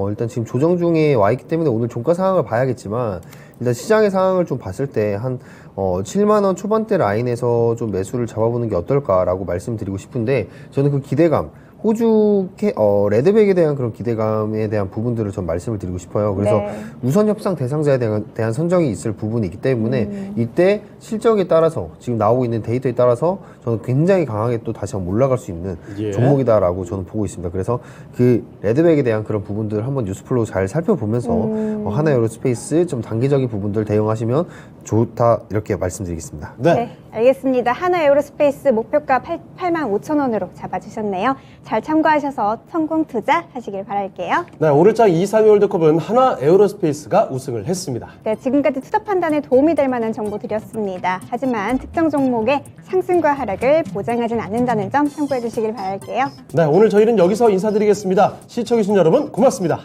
일단 지금 조정 중에 와 있기 때문에 오늘 종가 상황을 봐야겠지만 일단 시장의 상황을 좀 봤을 때 한 7만원 초반대 라인에서 좀 매수를 잡아보는 게 어떨까라고 말씀드리고 싶은데 저는 그 기대감 호주 레드백에 대한 그런 기대감에 대한 부분들을 좀 말씀을 드리고 싶어요. 그래서 네. 우선 협상 대상자에 대한 선정이 있을 부분이 있기 때문에 이때 실적에 따라서 지금 나오고 있는 데이터에 따라서 저는 굉장히 강하게 또 다시 한번 올라갈 수 있는 예. 종목이다라고 저는 보고 있습니다. 그래서 그 레드백에 대한 그런 부분들 한번 뉴스플로우 잘 살펴보면서 하나 에어로스페이스 좀 단기적인 부분들 대응하시면 좋다 이렇게 말씀드리겠습니다. 네. 알겠습니다. 한화 에어로스페이스 목표가 85,000원으로 잡아주셨네요. 잘 참고하셔서 성공 투자하시길 바랄게요. 네, 오늘장 2-3위 월드컵은 한화 에어로스페이스가 우승을 했습니다. 네, 지금까지 투자 판단에 도움이 될 만한 정보 드렸습니다. 하지만 특정 종목의 상승과 하락을 보장하진 않는다는 점 참고해 주시길 바랄게요. 네, 오늘 저희는 여기서 인사드리겠습니다. 시청해주신 여러분 고맙습니다.